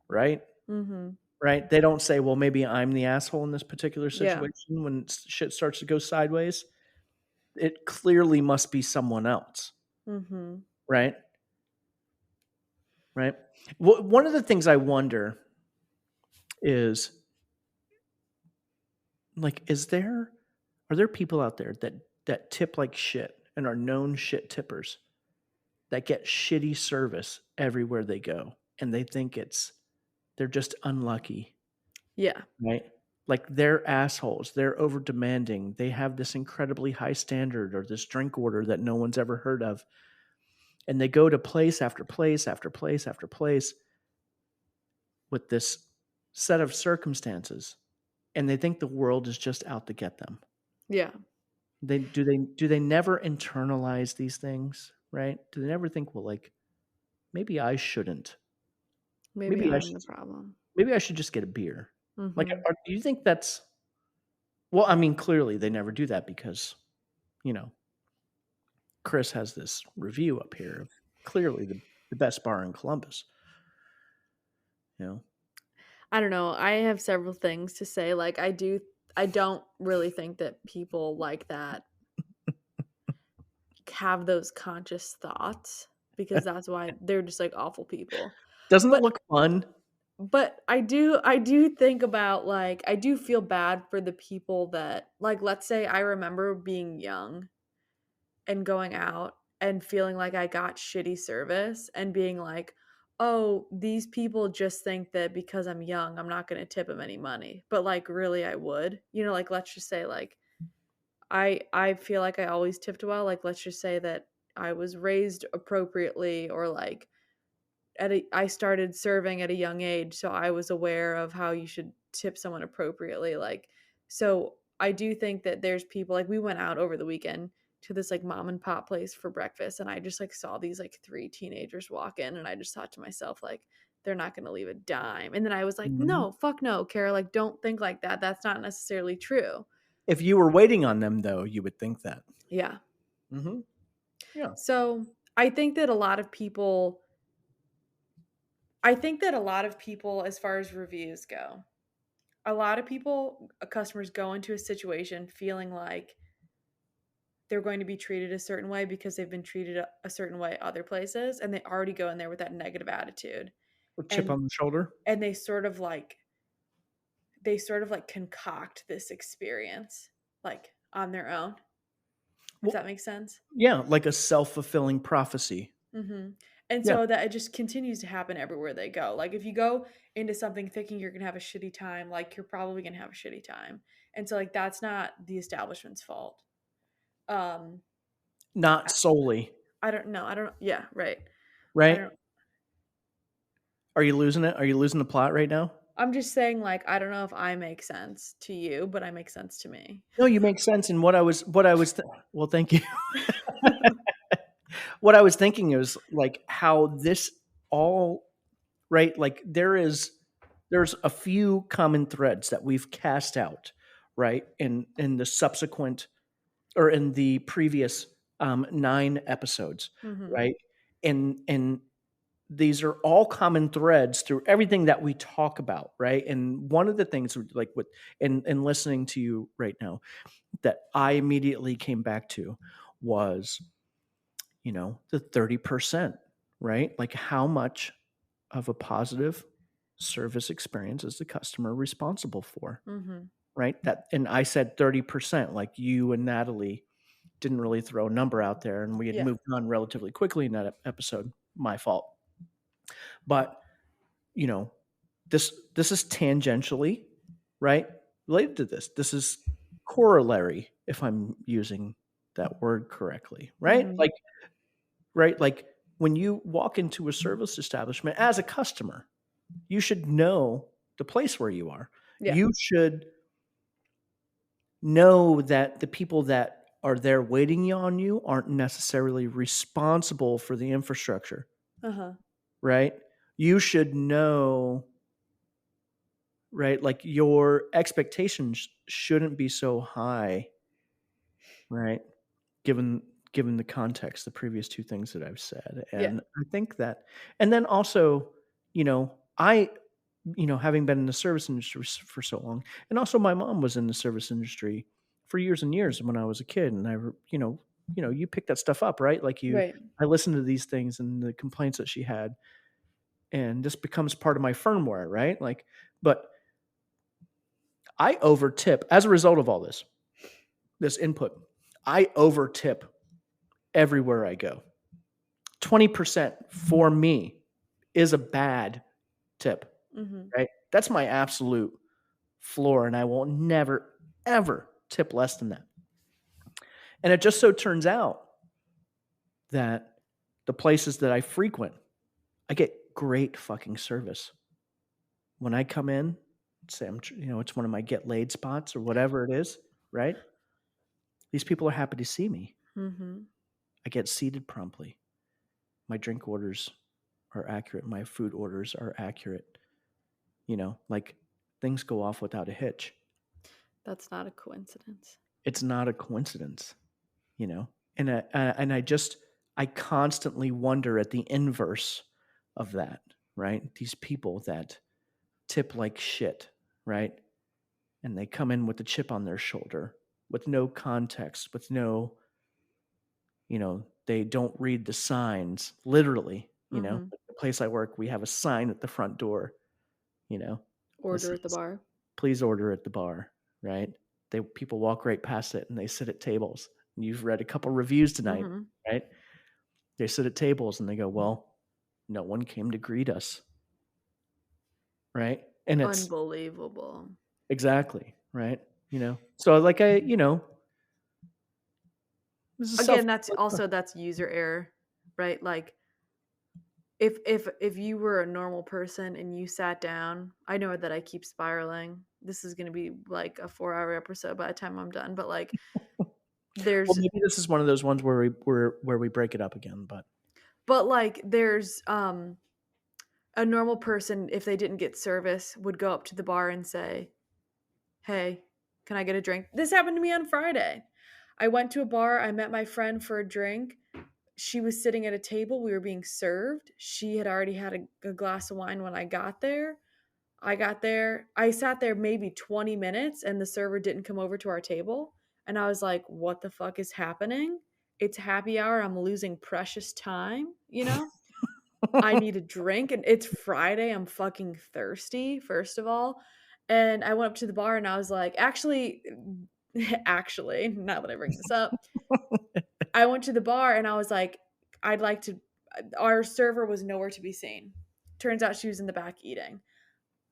right? Mhm. Right? They don't say, "Well, maybe I'm the asshole in this particular Yeah. situation when shit starts to go sideways." It clearly must be someone else, Mhm. right? Right? One of the things I wonder is like, are there people out there that tip like shit and are known shit tippers that get shitty service everywhere they go, and they think they're just unlucky, Yeah. right? Like they're assholes, they're over demanding, they have this incredibly high standard or this drink order that no one's ever heard of, and they go to place after place after place after place with this set of circumstances, and they think the world is just out to get them. Yeah. Do they never internalize these things, right? Do they never think, well, like maybe I shouldn't. Maybe Maybe I I'm should the problem. maybe I should just get a beer. Like, Mhm. do you think that's well? I mean, clearly they never do that because you know Chris has this review up here of clearly the best bar in Columbus. You know, I don't know. I have several things to say. Like I don't really think that people like that have those conscious thoughts because that's why they're just like awful people. doesn't it But look fun? I do think about like I do feel bad for the people that like let's say I remember being young and going out and feeling like I got shitty service and being like, "Oh, these people just think that because I'm young, I'm not going to tip them any money." But like really I would. You know, like let's just say like I feel like I always tipped well. Like let's just say that I was raised appropriately or like I started serving at a young age, so I was aware of how you should tip someone appropriately. Like, so I do think that there's people like we went out over the weekend to this like mom and pop place for breakfast, and I just like saw these like three teenagers walk in, and I just thought to myself like they're not going to leave a dime. And then I was like, Mhm. no, fuck no, Kara, like don't think like that. That's not necessarily true. If you were waiting on them, though, you would think that. Yeah. Hmm. Yeah. So I think that a lot of people as far as reviews go, a lot of people, customers go into a situation feeling like they're going to be treated a certain way because they've been treated a certain way other places, and they already go in there with that negative attitude, A chip and on the shoulder. and they sort of like concoct this experience like on their own, if Well, that makes sense. yeah, like a self-fulfilling prophecy. Mhm. And Yeah. so that it just continues to happen everywhere they go. Like if you go into something thinking you're gonna have a shitty time, like you're probably gonna have a shitty time. And so like that's not the establishment's fault. Um, Not I, solely, I don't know. I don't. Yeah, right. I right? don't. Are you losing it? Are you losing the plot right now? I'm just saying like I don't know if I make sense to you, but I make sense to me. No, you make sense in well, thank you. what I was thinking is like how this all right, like there's a few common threads that we've cast out, right, in the subsequent or in the previous 9 episodes, Mhm. right? And these are all common threads through everything that we talk about, right? And one of the things like with in listening to you right now that I immediately came back to was, the 30%, right? Like how much of a positive service experience is the customer responsible for, Mhm. right? That and I said 30%, like you and Natalie didn't really throw a number out there and we had Yeah. moved on relatively quickly in that episode. My fault. But, you know, this is tangentially, right? Related to this. This is corollary, if I'm using that word correctly, right? Mhm. Like, right? Like when you walk into a service establishment as a customer, you should know the place where you are. Yeah. You should know that the people that are there waiting on you aren't necessarily responsible for the infrastructure, Uh-huh. right? You should know, right? Like your expectations shouldn't be so high, right? Given given the context, the previous two things that I've said. Yeah. And I think that and then also, I having been in the service industry for so long, and also my mom was in the service industry for years and years when I was a kid, and you pick that stuff up, right? Like Right. I listened to these things and the complaints that she had, and this becomes part of my firmware, right? Like, but I overtip as a result of all this input. I overtip everywhere I go. 20% for me is a bad tip, Mhm. right? That's my absolute floor, and I will never, ever tip less than that. And it just so turns out that the places that I frequent, I get great fucking service. When I come in, say it's one of my get laid spots or whatever it is, right? These people are happy to see me. Mhm. I get seated promptly. My drink orders are accurate. My food orders are accurate. Like things go off without a hitch. That's not a coincidence. It's not a coincidence, you know? And I constantly wonder at the inverse of that, right? These people that tip like shit, right? And they come in with a chip on their shoulder with no context, with no, they don't read the signs literally, Mhm. the place I work, we have a sign at the front door, you know, that Order at the says, bar. please order at the bar, right? People walk right past it and they sit at tables. And you've read a couple reviews tonight, Mhm. right? They sit at tables and they go, well, no one came to greet us, right? And it's Unbelievable. exactly right. So like this is self. Again, that's user error, right? Like if you were a normal person and you sat down, I know that I keep spiraling. This is going to be like a 4-hour episode by the time I'm done, but like Well, there's maybe this is one of those ones where we break it up again, but there's a normal person, if they didn't get service, would go up to the bar and say, "Hey, can I get a drink?" This happened to me on Friday. I went to a bar, I met my friend for a drink. She was sitting at a table, we were being served. She had already had a glass of wine when I got there. I sat there maybe 20 minutes and the server didn't come over to our table. And I was like, what the fuck is happening? It's happy hour. I'm losing precious time, you know? I need a drink and it's Friday. I'm fucking thirsty, first of all. And I went up to the bar and I was like, actually, now that I bring this up, I went to the bar and I was like, I'd like to. Our server was nowhere to be seen. Turns out she was in the back eating.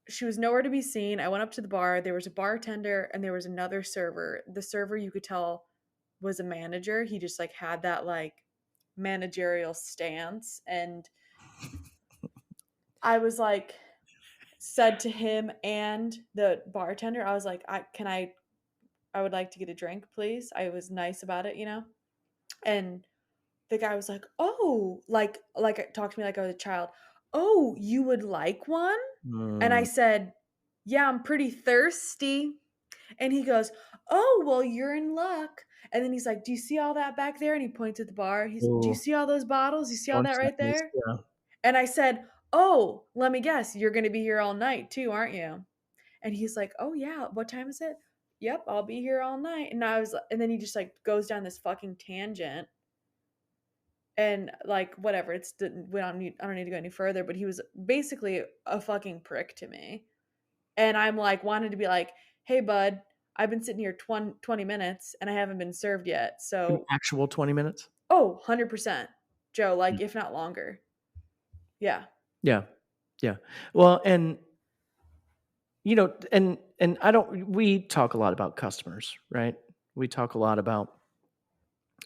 She was nowhere to be seen. I went up to the bar. There was a bartender and there was another server. The server, you could tell, was a manager. He just like had that like managerial stance. And I was like, said to him and the bartender, I was like, I would like to get a drink, please. I was nice about it, you know? And the guy was like, "Oh," like talked to me like I was a child. "Oh, you would like one?" And I Mm. said, "Yeah, I'm pretty thirsty." And he goes, "Oh, well, you're in luck." And then he's like, "Do you see all that back there?" And he points at the bar. Do you Ooh, see all those bottles? You see all don't that right tempt me. there? Yeah. And I said, "Oh, let me guess. You're going to be here all night too, aren't you?" And he's like, "Oh yeah, what time is it?" "Yep, I'll be here all night." And then he just like goes down this fucking tangent and like whatever. I don't need to go any further, but he was basically a fucking prick to me. And I'm like wanted to be like, "Hey bud, I've been sitting here 20 minutes and I haven't been served yet." An So, actual 20 minutes? oh, 100%. Joe, Yeah. like if not longer. Yeah. Yeah. Yeah. Well, and and I don't we talk a lot about customers, right? We talk a lot about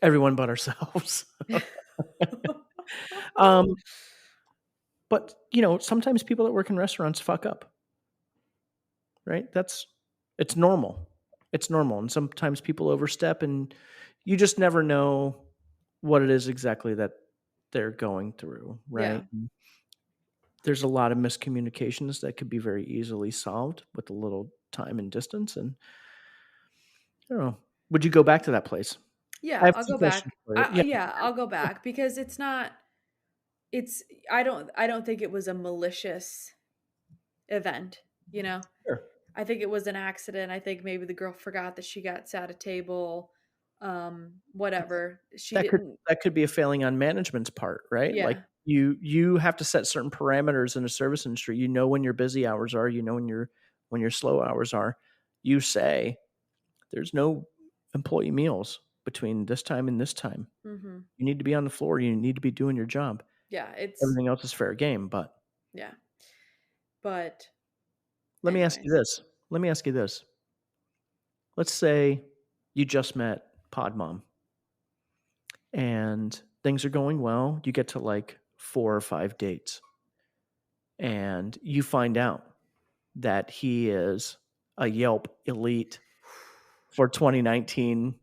everyone but ourselves. Um, but sometimes people that work in restaurants fuck up, right? It's normal. It's normal. And sometimes people overstep and you just never know what it is exactly that they're going through, Yeah. right? And there's a lot of miscommunications that could be very easily solved with a little time and distance. And I don't know. Would you go back to that place? I Yeah, have I'll two go questions back. for you. Yeah, Yeah, I'll go back because it's not it's I don't think it was a malicious event, you know? sure. I think it was an accident. I think maybe the girl forgot that she got sat at a table. Whatever. She That could didn't. that could be a failing on management's part, right? Like Yeah. you have to set certain parameters in a service industry. You know when your busy hours are, you know when your slow hours are. You say there's no employee meals between this time and this time. Mhm. You need to be on the floor, you need to be doing your job. Yeah, it's Everything else is fair game, but yeah. But let me ask you anyways. this. Let me ask you this. Let's say you just met Pod Mom and things are going well. You get to like 4 or 5 dates and you find out that he is a Yelp elite for 2019,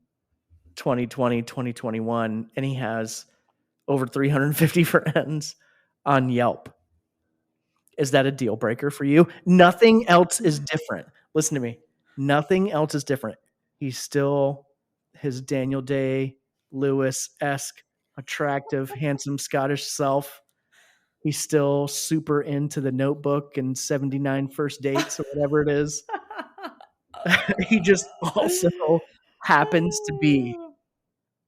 2020, 2021, and he has over 350 friends on Yelp. Is that a deal breaker for you? Nothing else is different. Listen to me. Nothing else is different. He's still his Daniel Day Lewis esque, attractive, handsome Scottish self. He's still super into the Notebook and 79 first dates or whatever it is. He just also happens to be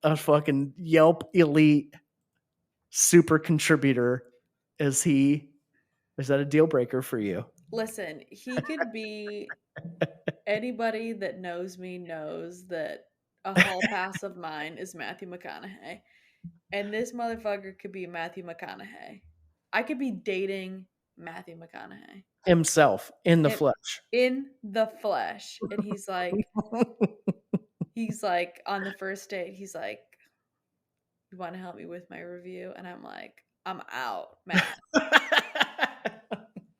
a fucking Yelp elite super contributor. Is that a deal breaker for you? Listen, he could be anybody that knows me knows that a hall pass of mine is Matthew McConaughey. And this motherfucker could be Matthew McConaughey. I could be dating Matthew McConaughey. Himself in the It, flesh. in the flesh. And he's like on the first date, he's like, "You want to help me with my review?" And I'm like, "I'm out, Matt.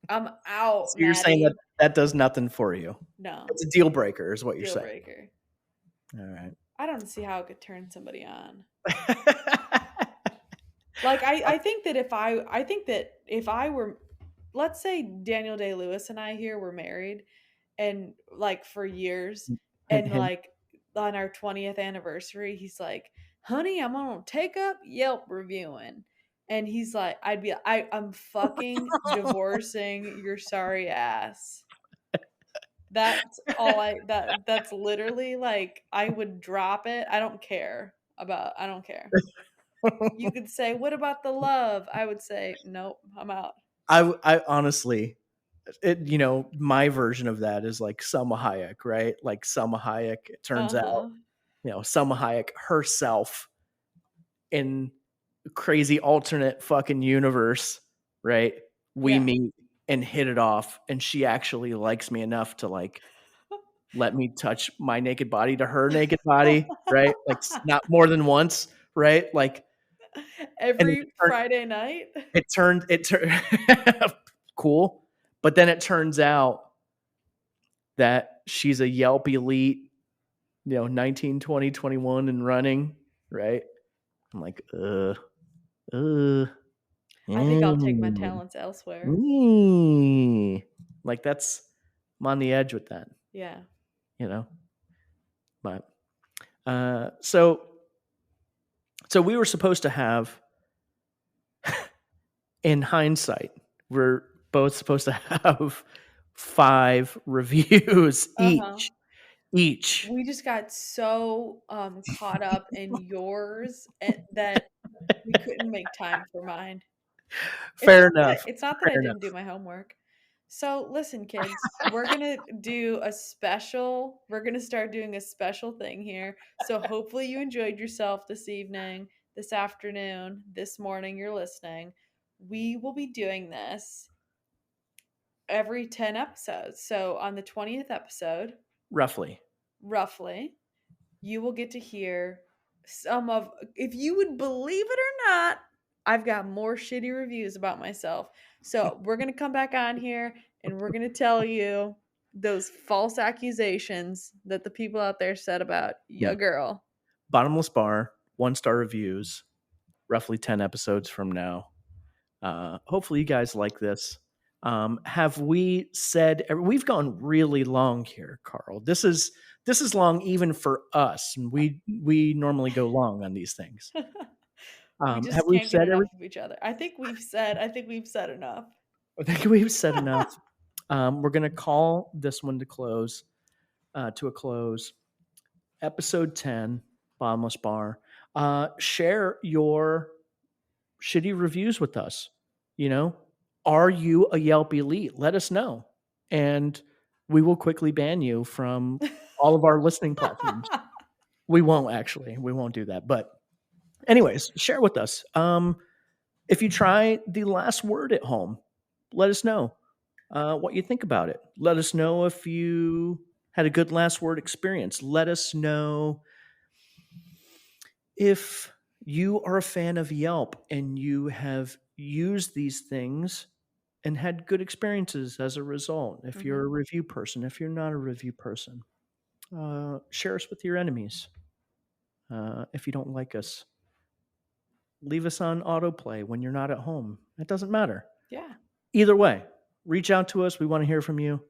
I'm out, So you're saying that Maddie." that does nothing for you. No, It's a deal breaker is what you're deal saying. breaker. All right. I don't see how it could turn somebody on. Like I think that if I were, let's say Daniel Day Lewis and I here were married and like for years Hint, and hint. like on our 20th anniversary he's like, "Honey, I'm gonna take up Yelp reviewing." And he's like, I'm fucking divorcing your sorry ass. That's literally like I would drop it. I don't care. You could say, "What about the love?" I would say, "Nope, I'm out." I honestly, my version of that is like Selma Hayek, right? Like Selma Hayek, it turns out, Uh-huh. Selma Hayek herself in crazy alternate fucking universe, right? We Yeah. meet and hit it off, and she actually likes me enough to like let me touch my naked body to her naked body, right? Like not more than once, right? Like, and Every Friday night? it turned cool, but then it turns out that she's a Yelp elite, 19, 20, 21 and running, right? I'm like, uh, I think I'll take my mm, talents elsewhere. mm. Like that's I'm on the edge with that, Yeah. you know. But so we were supposed to have, in hindsight, we're both supposed to have 5 reviews Uh-huh. each. We just got so caught up in yours that we couldn't make time for mine. Fair enough. It's not that I Fair didn't do enough. my homework. So listen, kids, we're gonna start doing a special thing here. So hopefully you enjoyed yourself this evening, this afternoon, this morning you're listening. We will be doing this every 10 episodes. So on the 20th episode, Roughly. roughly, you will get to hear some of, if you would believe it or not, I've got more shitty reviews about myself. So we're going to come back on here and we're going to tell you those false accusations that the people out there said about Yeah. your girl. Bottomless Bar, 1-star reviews, roughly 10 episodes from now. Hopefully you guys like this. Have we said we've gone really long here, Carl? This is long even for us, and we normally go long on these things. We Have just we can't get said enough everything? of each other. I think we've said enough. I think we've said enough. We're gonna call this one to a close. Episode 10, Bottomless Bar. Share your shitty reviews with us. You know, are you a Yelp elite? Let us know. And we will quickly ban you from all of our listening platforms. We won't actually. We won't do that. But anyways, share with us. If you try the last word at home, let us know what you think about it. Let us know if you had a good last word experience. Let us know if you are a fan of Yelp and you have used these things and had good experiences as a result. If you're a Mhm. review person, if you're not a review person, share us with your enemies. If you don't like us, leave us on autoplay when you're not at home. It doesn't matter. Yeah. Either way, reach out to us. We want to hear from you.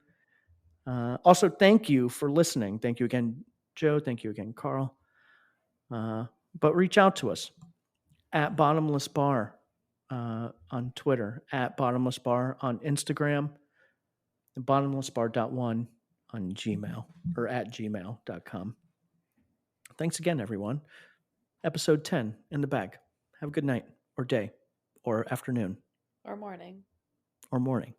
Also, thank you for listening. Thank you again, Joe. Thank you again, Carl. But reach out to us at Bottomless Bar on Twitter, at Bottomless Bar on Instagram, and bottomlessbar.one on Gmail or at gmail.com. Thanks again, everyone. Episode 10 in the bag. Have a good night or day or afternoon Or morning. or morning.